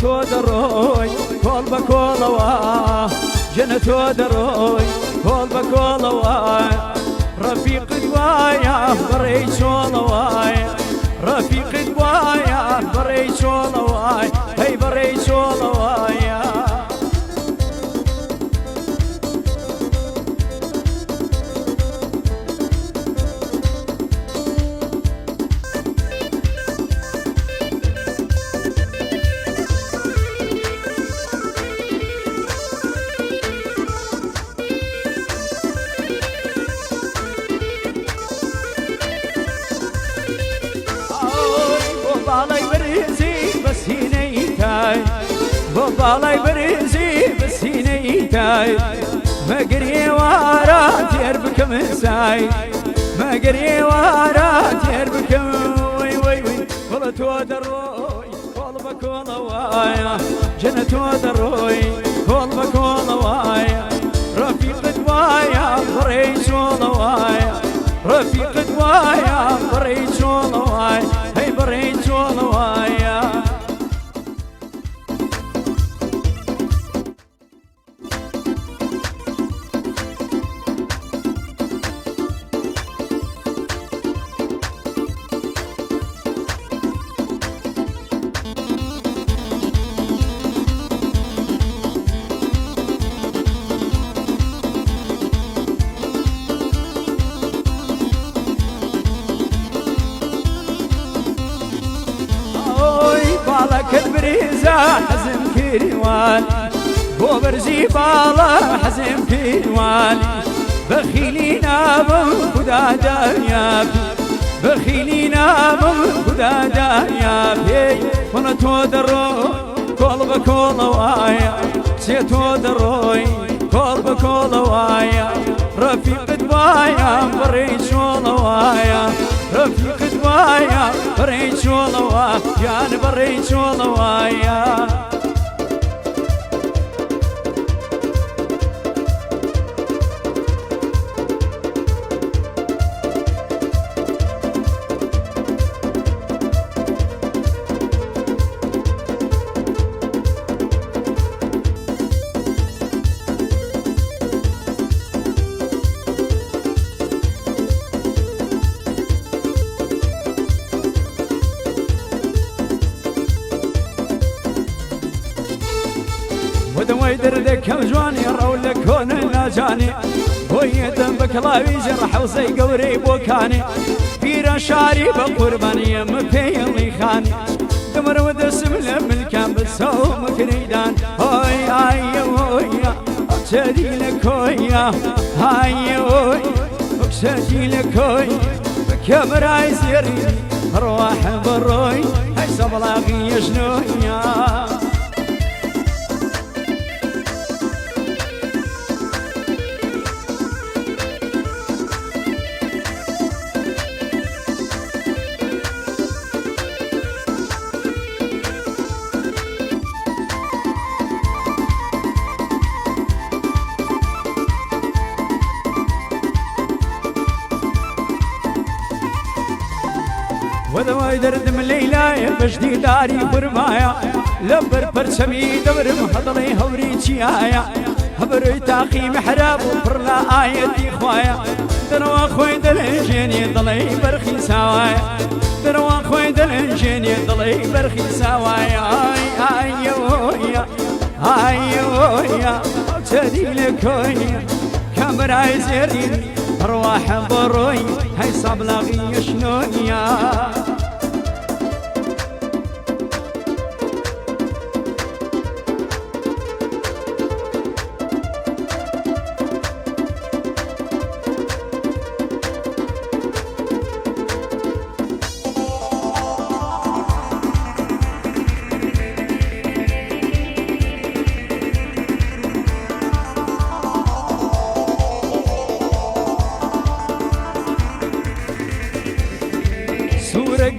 تۆ دەڕۆی کۆڵ بە کۆڵەوە ژنە تۆ دەڕۆی کۆڵ بە کۆڵەوە ڕەفیقت وایە بەڕێی چۆڵەوەی ڕەفیقت وایە بەڕێی چۆڵەوەی هەی بەڕێی چۆڵەوەیە بۆ باڵای بەرزی بەسینەی تای مەگەر ئێوارە تێر بکەم سای مەگەر ئێوارە تێر بکەم وەی وەی وەی وڵە تۆ دەڕۆی کۆڵ بە کۆڵەوەیە ژنە تۆ دەڕۆی کۆڵ بە کۆڵەوەیە ڕەفیقت وایە بەڕێی چۆڵەوەیە ڕەفیقت وایە بەڕێی چۆڵەوەی هەی بەڕێی چۆڵەوەیە باڵەکەت برێزە حەزم کردوان بۆ بەرزی باڵە حەزم کردوان بەخیلی نابم خوددا دانیابی بەخیلی نابم خوددا دانیابی وڵە تۆ دەڕۆی کۆڵ بە کۆڵەوەیە کچێ تۆ دەڕۆی کۆڵ بە کۆڵەوەیە ڕەفیقت وایە بەڕێی چۆڵەوەیە ڕەفیقت وایە بەڕێی چۆڵەوە یان بەڕێی چۆڵەوەیە كم جواني رول كون ناجاني بويدم بكلاوي جرح وزي قوري بوكاني بيرا شاري بقرباني مبيلي خاني دمر ودسم لملكان بسوم كريدان هاي هاي ويا اقتدي لك ويا هاي ويا اقتدي لك ويا بكبر عايزيري روح بروي هاي صبلاقي شنويا ودواي دردم الليلة بجدي داري برمايا لبر برسمي دبر محضلي هوري تشيايا هبري تاقي محراب وفرلا آيتي خوايا دروا خوي دلنجيني ضلي برخي سوايا دروا خوي دلنجيني ضلي برخي سوايا آي آي ويا آي ويا تدي لكويا كامراي زيرين رواح بروي هاي صبلاغي شنويا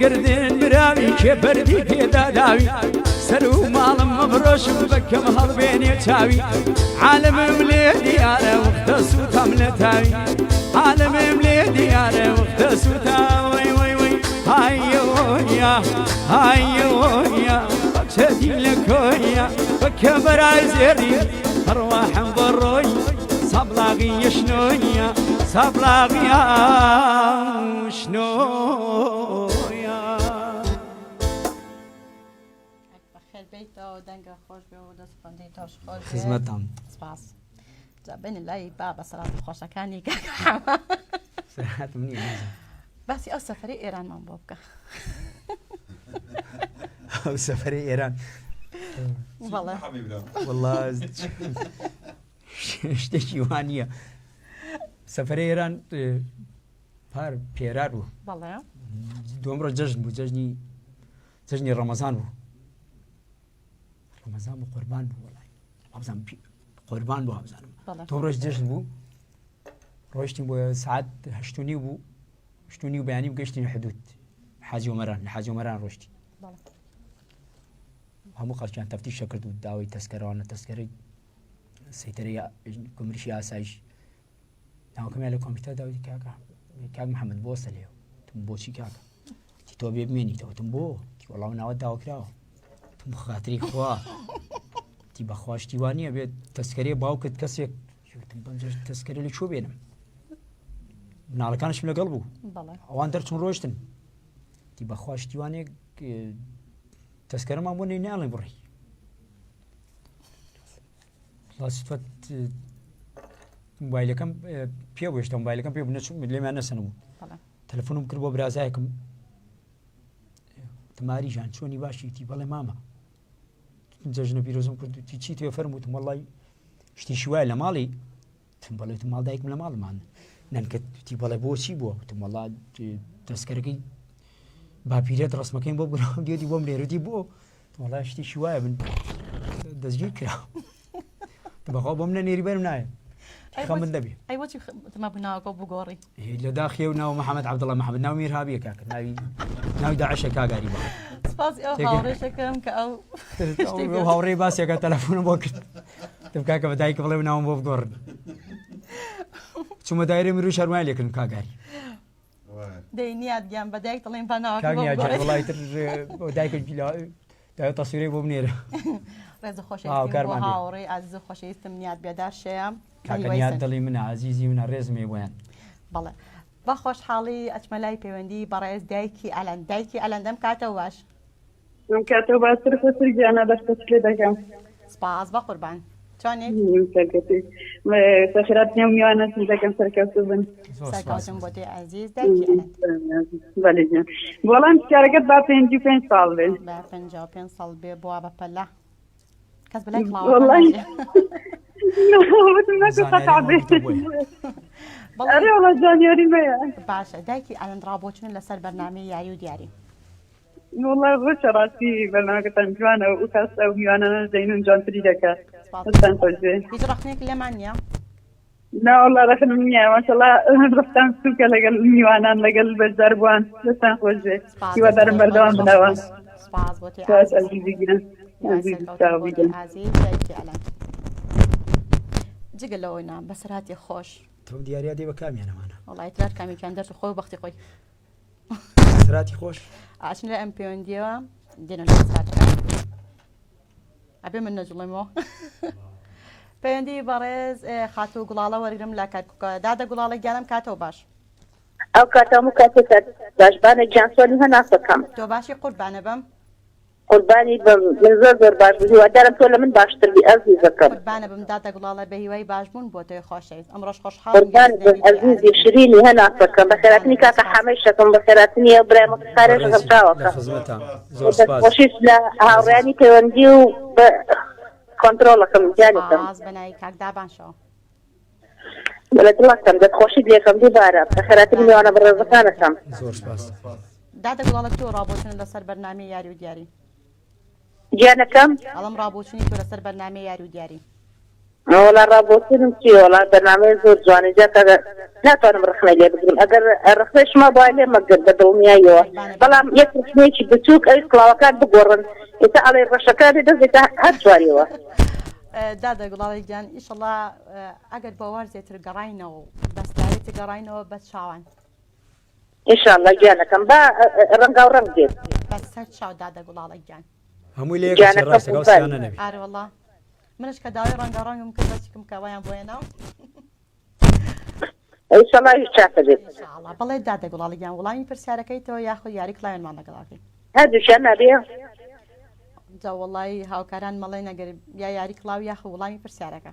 قردين براوي كبردي كيدا داوي سرو مالم مبروش بكم هالبين يتاوي عالم مليدي على وقتسو تملتاوي عالم مليدي على وقتسو تاوي وي وي هاي ويا هاي ويا تدي لك ويا بكبر عزيري ارواح بروي صبلاغي شنويا صبلاغي شنو بيت ودنگ خوش به و دست خواندی تاش خوش خدمتم سپاس جابين الله بابا صلاة خوشا كاني صحت مني بس او سفري ايران من بابك او سفري ايران والله اشتكي وانيا سفري ايران بار بيرارو والله دومرو جشن جشني رمضان رمضان بو قربان بو والله رمضان قربان بو رمضان تو روش جشن بو روشتين بو ساعات هشتوني بو بياني بقشتين حدود حاجي ومران روشتي همو قرشان تفتيش شكرت وداوي تذكري سيتريا كومرشي اسايش ناو كمال الكمبيوتر داوي كاك محمد بوصليو تمبوشي كاك تو بيبميني تو تمبو والله انا وداو كراو بخاطري خوا تي بخواش تيواني ابي تذكري باوكت كسيك شو تنبنج تذكري لي شو بينهم نال كانش من قلبه والله وان درتون روشتن تي بخواش تيواني تذكره ما بوني نال بري لا صفت موبايل كم بيو وشت موبايل كم بيو بنشوف اللي ما نسنو والله تلفونهم كربو برازايكم تماري جان شوني باشي تي بالله ماما جاجنا بيروزم كنت تشي تو فرموتم والله شتي شويه لمالي تم بالله تم مال دايك من مال مان ننك تي بالله بوشي بو تم والله تذكركي بابيرات رسمكين بو ديودي بوم ليرتي بو والله شتي شويه من دزجي كرا تبغى بومنا نيري بيننا خم النبي ايوه تما بنا ابو غوري اللي داخي وناو محمد عبد الله محمد ناو مير هابي كاك ناو داعش كا غاري با سباس او هاوري شكم كاو او هاوري باس يا تليفون بوكت تبقى كبدايك والله ناو بو غور ثم دايره ميرو شرماي لكن كا غاري دينيات جنب بدايك طلعين بنا كان يا جاي والله تر دايك دا تصويري بوبنير رز خوشي هاوري عز خوشي استمنيات بيدار شيام كاكنيات دلي من عزيزي من الرزمي وين بله بخوش حالي اجملاي بيوندي برايز دايكي الان دم كاتو باش من كاتو باش ترفسر جانا بس تسلي دكم سباز بقربان چۆنێک سەخرات نێو میوانە دەکەم سەرکەوتو بن سەرکەوتم بۆ تێ عەزیز دایکی بەڵام کارەکەت با 55 ساڵ بێ با 55 ساڵ بێ بووە بە پەلە کەس بەلای فڵاوە ئەرێ وڵا جانیاری مەیە باشە دایکی ئەلەن ڕابۆچن لەسەر بەرنامەی یاری و دیاری والله ڕۆژە ڕاستی بەرنامەکەتان جوانە و کاستا و میوانانە دەینون جوانتری دەکات هەستان خۆش بێ هیچ ڕەخنێک لەمان نییە ناوەڵا ڕەخنم نییە ماشەڵا ڕفتان سووکە لەگەڵ میوانان لەگەڵ بەشدار بووان دەستان خۆش بێ هیوادارم بەردەوام بنەوە سپاس بۆ تێ ئەزیزیگرن عزیز دایکی ئەلەن جگە لەوەینا بەسەرهاتی خۆش تۆ دیاریا دێ بە کامیانەمانە وڵی ترار کامیان دەرت خۆی بەختی خۆی سراتی خۆش ئاچن لە ئەم پەیوەندیەوە دێنە لە ئەبێ من نەجڵێمەوە پەیوەندی بەڕێز خاتە و گوڵاڵە وەرگرم لە کاتکوکە دادە گوڵاڵە گیانم کاتەوە باش ئەو کاتەمو کاتێک باشبانە گیانسۆنی هەناسەکەم تۆ باشی قوربانە بم قوربانی بم زۆر زۆر باش بوو هیوادارم تۆ لە من باشتر بی ئەزیزەکەم قوربانە بم دادە گوڵاڵە بە هیوای باش بوون بۆ تۆی خۆشەویست ئەمڕۆژ خۆشحاڵ قوربان بم ئەزیزی شیرینی هەناسەکەم بە خێراتنی کاتە حەمەی شەکەم بە خێراتنی ئەو برایمە قارێ ژەغەمچاوەکە خۆشیست لە هاوڕێیانی پەیوەندی و بە کۆنتڕۆڵەکەم گیانەکەم بەناوی کاکدابانشەوە لە دڵەکەم دەستخۆشیت لێکەم دووبارە بە خێراتنی میوانە بەڕێزەکانەکەم زۆر سپاس دادە گوڵاڵە تۆ ڕابۆچن لەسەر بەرنامەی یاری و دیاری گیانەکەم ئەڵم ڕابۆچنی تۆ لەسەر بەرنامەی یاری و دیاری وڵا ڕابۆچنم چی وڵا بەرنامەی زۆر جوانە جاتە ناتوانم ڕخنە لێ بگرم ئەگەر ڕخنەشما بۆ لێ مەگەر بە دڵنیایەوە بەڵام یەک ڕخنێکی بچووک ئەوی کڵاوەکان بگۆڕن ئێستا ئەڵێ ڕەشەکانی دەستێتە هەر جوارەوە دادە گوڵاڵی گیان ئیشەڵا ئەگەر باوار زێتر گەڕاینەوە بەستایەتی گەڕاینەوە بە چاوان ئینشاءڵڵا گیانەکەم با ڕەنگا و ڕەنگ دێت بەسەر چاو دادە گوڵاڵی گیان هەمووی لێ ڕاستەکەوسیانە نەبی ئارە وەڵا منش کە داوای ڕەنگەڕەنگم کرد بەچکم کەوایان بۆێنەوە ئینشاءڵڵا هیچ چاکە دێت بەڵێ دادە گوڵاڵی گیان وڵامی پرسیارەکەیتەوە یاخود یاری کڵاوێنمان لەگەڵاکەی هەردووشیان نابێ جا وڵی هاوکاران مەڵێ نەگەر یا یاری کڵاو یاخە وڵامی پرسیارەکە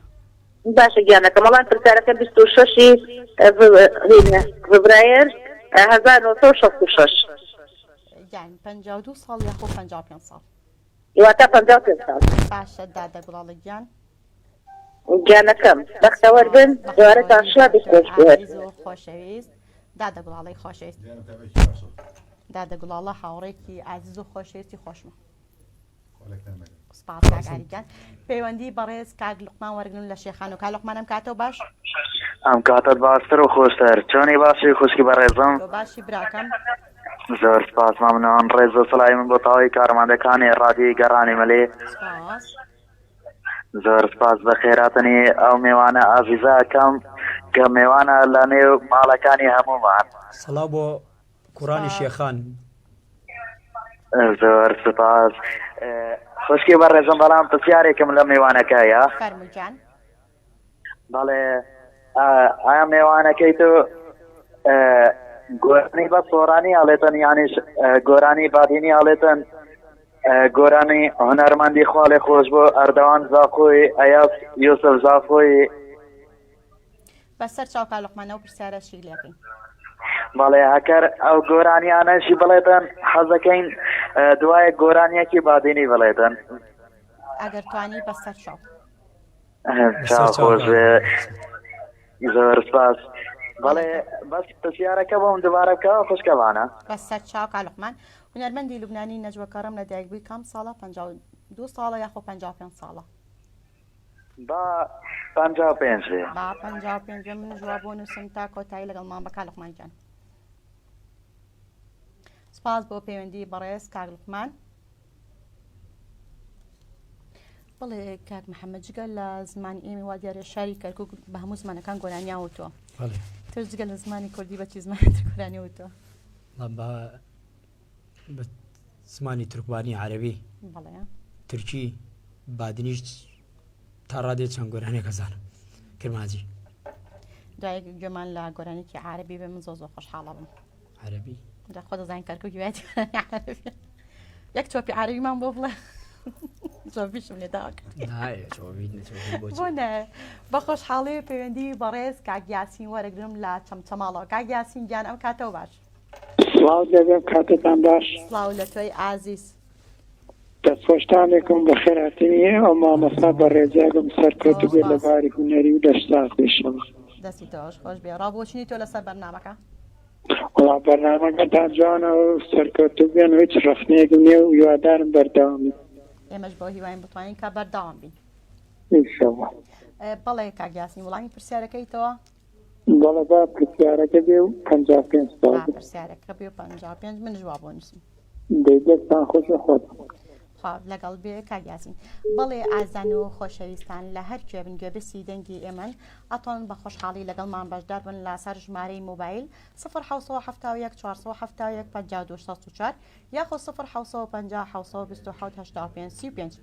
باشە گیانەکەم وەڵام پرسیارەکە 26 فبراير 1966 يعني 52 ساڵ یاخۆ 55 ساڵ واتە 55 ساڵ باشە دادە گوڵاڵی گیان گیانەکەم بەختەوەر بن دوارەتان شاد خۆش بێت خۆشەویست دادە گوڵاڵی خۆشەویست دادە گوڵاڵە هاوڕێکی عزیز و خۆشەویستی خۆشمە سپاس کاکاریکان پەیوەندی بەڕێز کاک لوقمان وەرگن لە شێخان و کاک لوقمانم کاتەوە باش ئەم کاتت باشتر و خۆشتر چۆنی باسی خوشکی بەڕێزم تۆ باشی براکەم زۆر سپاس مەمنون ڕێز و سڵای من بۆ تاوی کارمەندەکانی ڕادیۆی گەڕانی مەلێ زۆر سپاس بە خێراتنی ئەو میوانە ئازیزەکەم کە میوانە لە نێو ماڵەکانی هەموومان سەڵاو بۆ کوڕانی شێخان زۆر سپاس خوشکی بەڕێزم بەڵام پرسیارێکم لە میوانەکەیە فەرموویان بەڵێ ئایا میوانەکەی تۆ گۆرانی بە سۆرانی هەڵێتن یانیش گۆرانی بادینی هەڵێتن گۆرانی هونەرمەندی خواڵێ خۆش بۆ ئەردەوان زاخۆی ئەیاس یوسف زاخۆی بەسەر چاو کاک لوقمانەوە پرسیارەشی لێکەین بەڵێ هەکەر ئەو گۆرانیانەشی بڵێتن حەزەکەین دوایە گۆرانیەکی بادینی بڵێتن ئەگەر توانی بەسەر چاو چاخۆش زۆر سپاس بەڵێ بەس پرسیارەکە بۆم دوبارە بکەوە خوشکەوانە بەسەر چاو کاک لوقمان هونەرمەندی لوبنانی نەجوەکەڕم لە دایکبووی کام ساڵە 52 ساڵە یاخۆ 55 ساڵە با 55 با 55 من جواب بۆ نووسم تا کۆتایی لەگەڵمان بە کاک لوقمان گیان سپاس بۆ پەیوەندی بەڕێز کاک لوقمان بڵێ کاک محەممەد جگە لە زمانی ئێمە وا دیارە شاری کەرکووک بە هەموو زمانەکان گۆرانیاوتەوە تر جگە لە زمانی کوردی بەچی زمانی گۆرانیوتەوە بە زمانی تورکوانی عەرەبی تورکی بادنیش تا ڕادێ چەند گۆرانێک هەزانم کرماجی دوای گوێمان لە گۆرانێکی عەرەبی بێ من زۆر زۆر خۆشحاڵە بم عەرەبی خۆ دەزانین کەرکووکی وایەتی یەک تۆپی عەرەبیمان بۆ بڵێ زۆربیشم لێ داک نایە چۆبی نەچۆبی بۆچی بۆنە بە خۆشحاڵی پەیوەندی بەڕێز کاگیاسین وەرەگرم لە چەمچەماڵەوە کاگیاسین گیان ئەم کاتەوە باش سڵاو دەبێم کاتتان باش سڵاو لە تۆی ئازیز دەستخۆشتانێکم بە خێراتنی ئەو مامەسا بە ڕێجاگم سەرکەوت بێ لە باری هونەری و دەشتاقیشەوە دەستی تۆش خۆش بێ ڕابۆچنی تۆ لەسەر بەرنامەکە وڵا بەرنامەکەتان جوانە و سەرکەوت بێن هیچ ڕخنێکم نییە و هیوادارم بەردەوامی ئێمەش بۆ هیواین بتوانین کە بەردەوام بین ئینشەڵڵا بەڵێ کاگیاسین وڵامی پرسیارەکەیتەوە بەڵێ با پرسیارەکە بێ و 55 ساڵ پرسیارەکە بێ 55 من جواب بۆ نووسم دەستان خۆشە خۆت لەگەڵ بێ کاگیاسین بەڵێ ئازان و خۆشەویستان لە هەر کوێ بن گوێبسی دەنگی ئێمەن ئەتۆن بە خۆشحاڵی لەگەڵمان بەشدار بن لەسەر ژمارەی موبایل 1970 471 5264 یاخۆ 1950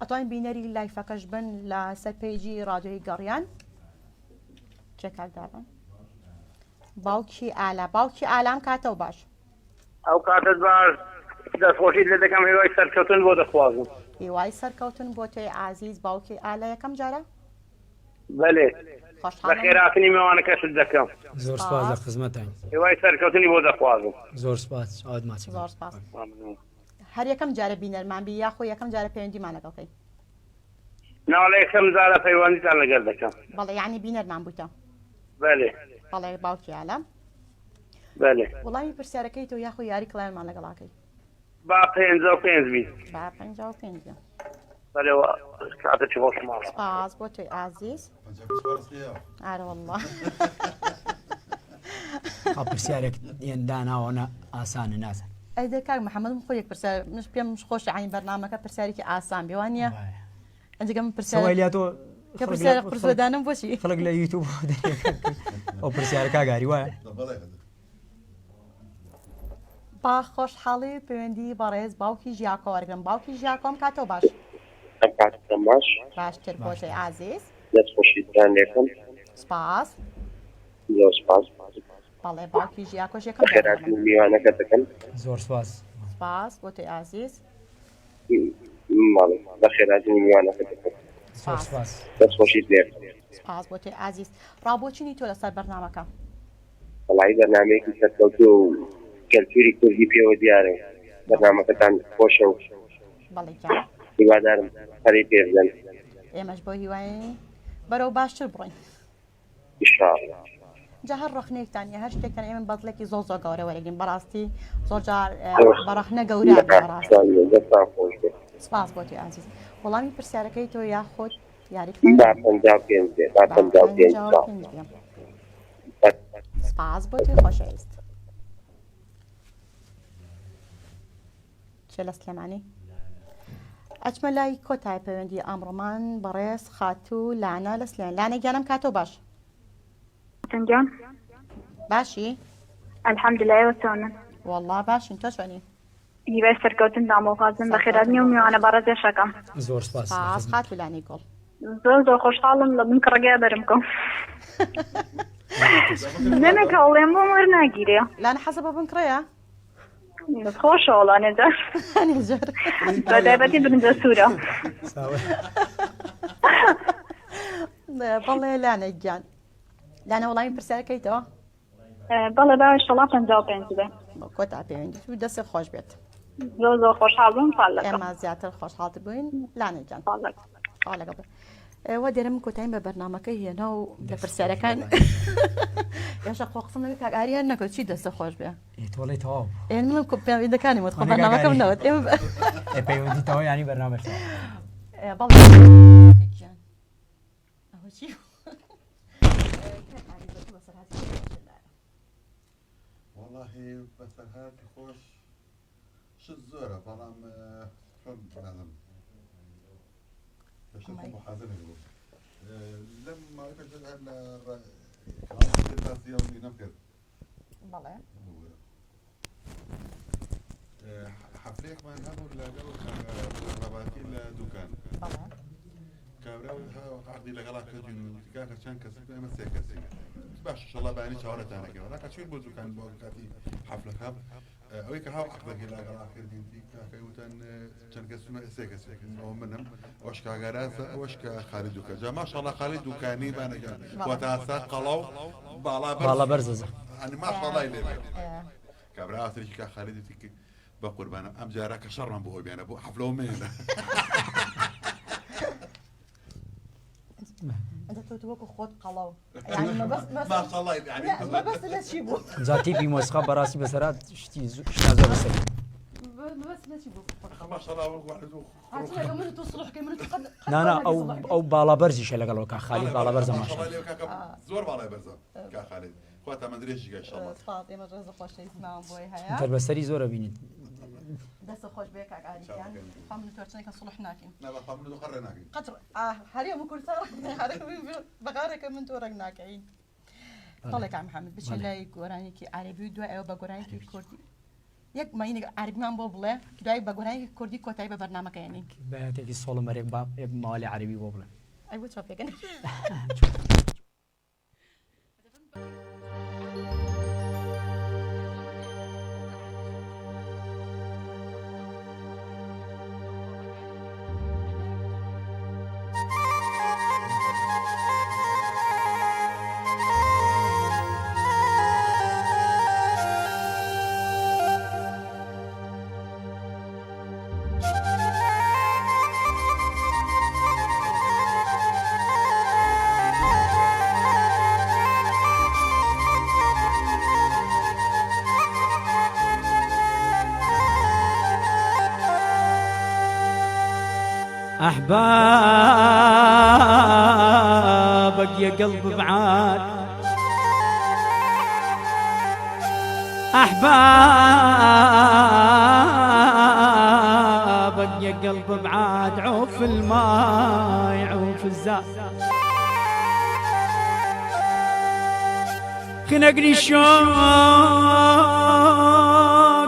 ئەتوانین بینەری لایفەکەش بن لە سەر پێیجی ڕادیۆی گەڕیان چێکاکدابن باوکی ئالام کاتەوە باش ئەو کاتت باش دەستخۆشیت لێ دەکەم هیوای سەرکەوتن بۆ دەخوازم هیوای سەرکەوتن بۆ تۆی ئازیز باوکی ئالە یەکەم جارە بەلێ بە خێراتنی میوانەکەشت دەکەم زۆر سپاس لە خزمەتان هیوای سەرکەوتنی بۆ دەخوازم زۆر سپاس ئاوت ماچی زۆر سپاس هەر یەکەم جارە بینەرمان بی یاخۆ یەکەم جارە پەیوەندیمان لەگەڵکەی ناوەڵە یەکەم جارە پەیوەندیتان لەگەڵ دەکەم بەڵێ یعنی بینەرمان بوویتە بەلێ بەڵێ باوکی ئالەم بەلێ وڵامی پرسیارەکەی تۆ یاخۆ یاری کڵایانمان لەگەڵاکەی با 55 بی با 55 بەلێ کاتێکی خۆش ماڵ سپاس بۆ تۆی ئازیز ئارە وەڵڵا پرسیارێک داناوەنە ئاسانە نازان ئەیدە کاک محەممەدم خۆ یەک پرسیار منش پێم خۆش عین بەرنامەکە پرسیارێکی ئاسان بێوانە ئەنجگە من پرسیار تۆ پرسیار پرسوەدانم بۆچی خەڵک لە یوتیوب ئەو پرسیارە کاگاری وایە با خۆشحاڵی پەیوەندی بەڕێز باوکی ژیاکۆ وەرگرم باوکی ژیاکۆم کاتەوە باش کاتتان باش باشتر بۆتەی ئازیز دەستخۆشیتان لێکم سپاس زۆر سپاس بەڵێ باوکی ژیاکۆش یەکەم خێراتنی میوانەکە دەکەم زۆر سپاس سپاس بۆتەی ئازیز بە خێراتنی میوانەکە دەکەم سپاس دەستخۆشیت لێ سپاس بۆتەی ئازیز ڕابۆچینی تۆ لەسەر بەرنامەکە وەڵای بەرنامەیەکی سەرکەوتوو و کەلتوری کوردی پێوە دیارە بەرنامەکەتان خۆشە و بەڵێ هیوادارم هەری پێ بدەن ئێمەش بۆ هیواین بەرەو باشتر بڕۆین ئینشاءڵڵا جا هەر ڕخنێکتان هەر شتێکتان ئێمە بەدڵێکی زۆر گەورە وەرەگرین بەڕاستی زۆر جار بەڕەخنە گەورە دەستان خۆش بێت سپاس بۆ توی عزیز وەڵامی پرسیارەکەی تۆ یاخۆت یاری سپاس بۆ توی خۆشەویست چێ لە سلێمانی ئەچمە لای کۆتای پەیوەندی ئەمڕۆمان بەڕێز خاتوو لانە لە سلێن لانە گیانم کاتۆ باش تنجان باشی الحمدلله وتۆنن والله باشین تۆ چۆنی هیوای سەرکەوتن دامۆغازم بە خێراتنی و میوانە بەڕێزێشەکەم زۆر سپاس خاتوو لانی گۆڵ زۆر خۆشحاڵم لە بن کڕگەیە دەرم کەم نەمێکە ئەوڵێم بۆ وەرناگیرێ لانە حەزە بە بنکڕەیە خۆشە وەڵانێجار بەتایبەتی برنجە سوورە بەڵێ لانە گیان لانە وەڵامی پرسیارەکەیتەوە بەڵێ باش شڵا 55 بێ کۆتا پەیوەندی و دەستی خۆش بێت زۆر خۆشحاڵ بووم ئێمە زیاتر خۆشحاڵتر بووین لانە گیان لەگەڵ ئێوە دێرم کۆتاییم بە بەرنامەکەی هێنا و لە پرسیارەکان یاشە خۆقسم نەوی کاگاریان نەکەوت چی دەستە خۆش بێ تۆڵی تەواو منم پەیوەندەکانی وت بەرنامەکەم نەوت پەیوەندی تەواو ینی بەرنامەش ئەوە چی والله بەسەرهاتی خۆش شت زۆرە بەڵام چۆن بنازم محاضرة لما كنت كمان يومي نفكر بلى حفليك ما نهمو لا جو رباكي لا دكان بلى كابرا وقعدي لقلا كجن كاكا كان كسب ما سيكسي باش ان شاء الله باني شاورت انا كده لكن شو البوزو كان بوقتي حفله كاب اويك هاو عقدك الى اخر دينتي كاكا يوتن كان كسب سيكسي او منهم واش كاغاراز واش خالد وكجا ما شاء الله خالد وكاني بانا جا وتاسا قلو بالا برز يعني ما شاء الله يلي كابرا اثري كا خالد تيك بقربان ام جارك شرا بو بينا بو حفله مين انت توتوك خود قلاو يعني ما بس ما شاء الله يعني ما بس لا تشيبو زاتي بموسخه براسي بسرات شتي شنازو بس بس لا تشيبو ما شاء الله واحد عرفتي من توصلوا حكي من تقد لا او بالا برزي شلقلو كا خالد بالا برز ما شاء الله زور بالا برز كا خالد خواتها ما ادريش ان شاء الله فاطمه رزق خوش اسمعوا بوي هيا انت بسري زوره بيني دست خوش بيك عادي يعني خمن تورتني كصلح ناكين لا خمن دخر ناكين قطر هريم كل سنه هريم بغارك من تورك ناكين طلعك عم محمد باش لا قراني كي عربي دواء او بقراني كي كردي يك ما يني عربي ما بوبله دواء بقراني كردي كوتاي برنامج يعني بعتك الصوله مريك باب مالي عربي بوبله ايوه شوف يا أحبابك يا قلب بعاد أحبابك يا قلب بعاد عوف الماء عوف الزاد خنقني الشوق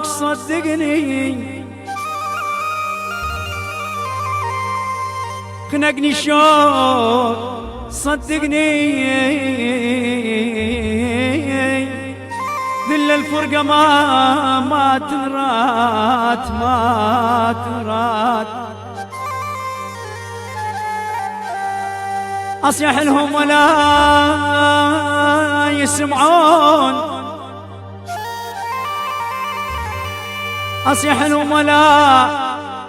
صدقني خنقني الشوق صدقني ذل الفرقة ما ترات ما ترات أصيح لهم ولا يسمعون أصيح لهم ولا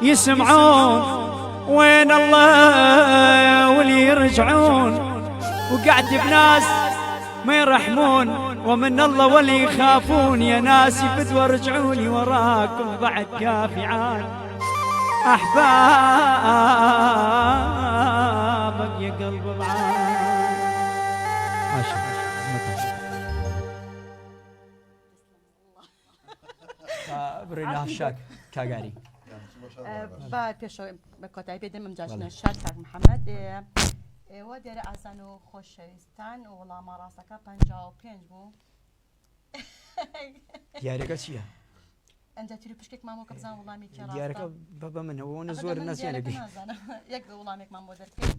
يسمعون وين الله واللي يرجعون وقعد بناس ما يرحمون ومن الله واللي يخافون يا ناس بدوا رجعوني وراكم بعد كافعان أحبابك يا قلب بعاد برينا الشاك كاغاري بعد پیشو بکاتای بدم مجاشن شاد کاک محمد و در ازانو خوشستان و لا مراسکا 55 بو دیارەکە چییە؟ ئەنج تری پشکێک مامۆ کە بزان وڵامی کێ دیارەکە بە من ئەوە زۆر ناسیێنەکەی یەک وڵامێکمان بۆ دەرکەین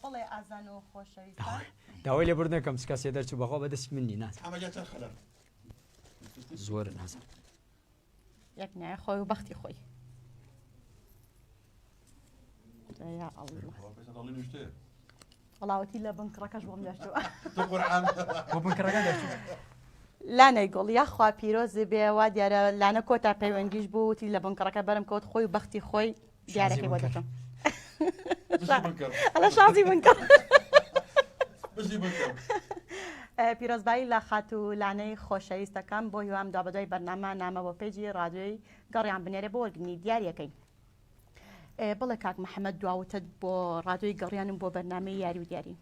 بڵێ ئازان و خۆشەویستان داوای لێ بردنەکەم سکاسێ دەرچوو بەخۆ بەدەست منی ناس زۆر نازم یەک نایە خۆی و بەختی خۆی يا الله والله وتيلا بنكركش ومداشتو لا نيقول يا خوا بيروز بي واديار لانا كوتا بيوانجيش بو تيلا بنكركا برم كوت خوي بختي خوي ديارك ودتم انا شاطي بنكر پیروز بایی لخاتو لعنه خوشایستکم با هم دابدای برنامه نامه و پیجی رادیوی گریان بنیره بورگنی دیاری کی بله کاک محمد دعوتت با رادیوی گریان با برنامه یاری و دیاری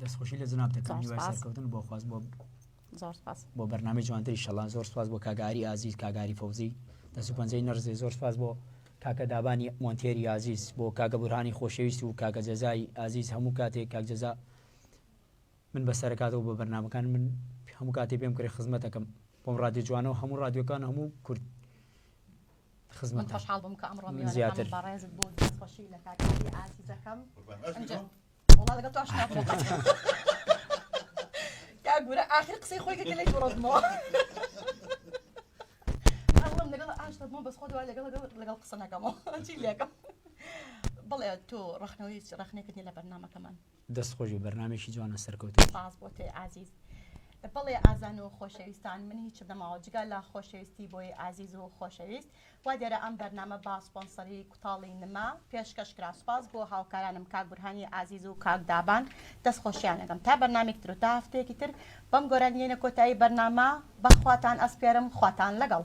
دستخوشی لزناب تکم نیوی سرکوتن با خواست با زور سپاس با برنامه جوانتری انشالله زور سپاس با کاگاری عزیز کاگاری فوزی دستو پنجه نرزه زور سپاس با کاک دابانی مونتیری عزیز با کاک برهانی خوشویست و کاک جزای عزیز همو کاته کاک جزا من بسرکات و با برنامه کان من همو کاته بیم کری خدمتکم بام رادیو جوانو همو رادیو کان همو کرد خدمت من خوشحال بم که امروز زیاتر دەستخۆشی لە کاکەی ئازیزەکەم وڵا لەگەڵ تۆ ئاشنا بووم کا گورە ئاخر قسەی خۆی کردی لەی تووڕۆتمەوە ئەڵم لەگەڵ ئاشنا بووم بەس خۆ دوای لەگەڵ قسە نەکەمەوە چی لێکەم بەڵێ تۆ ڕخنەوەی لە بەرنامەکەمان دەستخۆشی بەرنامێکی جوانە سەرکەوتوو باز بۆ تێ عزیز بەڵێ ئازان و خۆشەویستان من هیچ نەماوە جگە لە خۆشەویستی بۆی عزیز و خۆشەویست وا دیارە ئەم بەرنامە با سپۆنسەری کوتاڵی نما پێشکەشکرا سوپاس بۆ هاوکارانم کاک بورهانی عزیز و کاک دابان دەستخۆشیانەکەم تا بەرنامێک تر و تا هەفتەیەکی تر بەم گۆرانیێنە کۆتایی بەرنامە بەخواتان ئەسپێرم خواتان لەگەڵ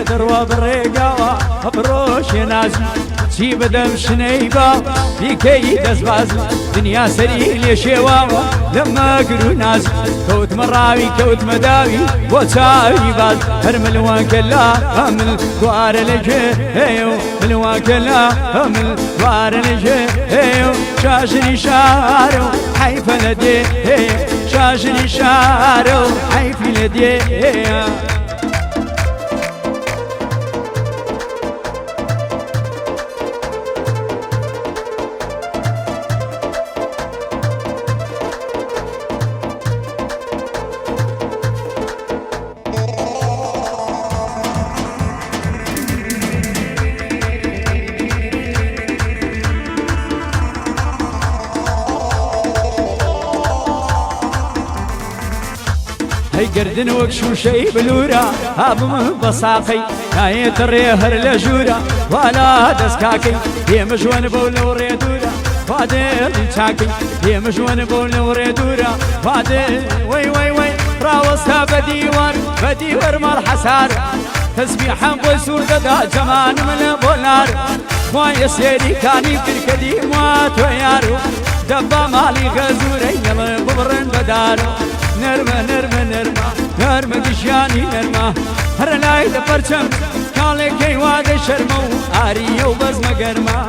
دەڕوا بڕێگاوە ئەبرۆشێ نازی چی بدەم شنەیبا بیکەی دەستباز دنیا سەری لێ شێواوە لە مەگر و نازی کەوتمە ڕاوی کەوتمە داوی بۆ چاوی باز هەر ملوانکە لا هەمل دوارە لەگێ هەیە و ملوانکە لا هەمل دوارە لەگێ هەیە و شاژنی شارە و حیفە لە دێ هەیە شاژنی شارە و حیفی لە دێ هەیە گردن وەک شوشەی بلورە هابم بە ساقەی نایێتە ڕێ هەر لە ژوورە والا دەستکاکەی دێمەژوەن بۆ لەو ڕێ دوورە وادێڵی چاکەی دێمەژوەن بۆ لەو ڕێ دوورە وادێ وەی وەی وەی ڕاوەستا بە دیوەر مەڕ حەسار تەسبیحەم بۆی سوور دەدا جەمانم لە بۆ نار وایە سێریکانی کرکەدی وا تۆ یار و دەبا ماڵی غەزوورەی نەڵێ ببڕن بەدار نەرمە نەرمە نەرمە نەرمە گشیانی نەرمە هەر لای لە پەرچەم کاڵێکەی وادە شەرمە و ئاریە و بەزمە گەرمە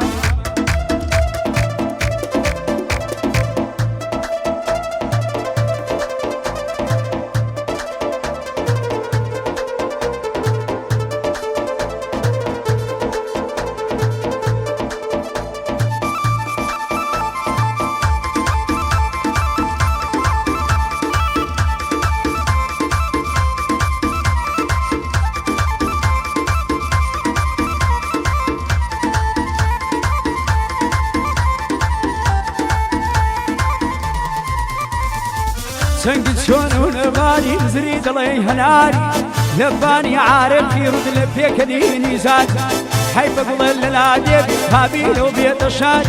سنگت چۆن و لەبانی زری دڵێ هەناری لەبانی عارەقی ڕود لە پێکەنی زاد حیفە گوڵە لە لادێک هابینە و بێتە شاد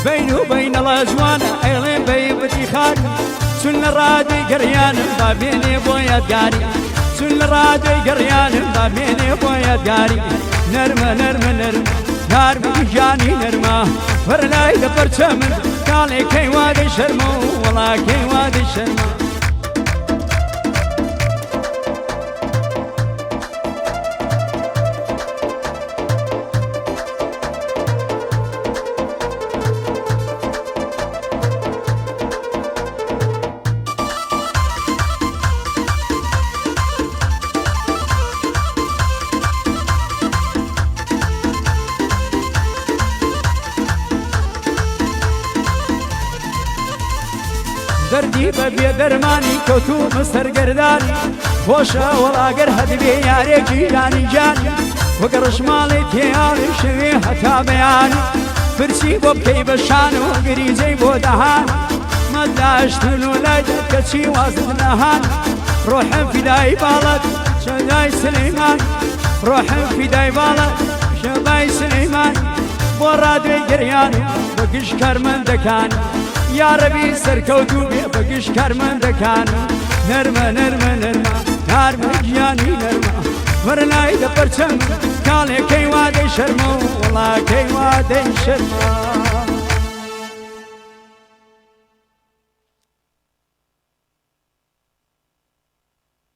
بین و بینەڵە جوانە ئەیڵێن بەیبەتی خان چون لە ڕادەی گەڕیانم با بێنێ بۆ یادگاری چون لە ڕادەی گەڕیانم با بێنێ بۆ یادگاری نەرمە نەرمە نەرمە نارمە گیانی نەرمە وەرلای لە پەرچەمن کاڵێکەی وادەی شەرمە و وەڵاکەی وادەی شەرمە دەردی بە بێ دەرمانی کەوتومە سەرگەردانی خۆشە وەڵاگەر هەدبێ یارێکی دانیجانی وەک ڕژماڵی تێیاڵی شەوێ هەتا بەیانی فرسی بۆ بکەی بە شان و گریجەی بۆ دەهان مەداشتن و لای کەچی وازت نەهان ڕۆحم فیدای باڵەت شەدای سلەیمان ڕۆحم فیدای باڵەت شەبای سلەیمان بۆ ڕادوێی گەریان بە گشت کارمەندەکان یارەبی سەرکەوتوو بێ بە گشت کارمەندەکان نەرمە نەرمە نەرمە نارمە گیانی نەرمە وەرلای لە پەرچەم کاڵێکەی وادەی شەرمە و وەڵاکەی وادەی شەرمە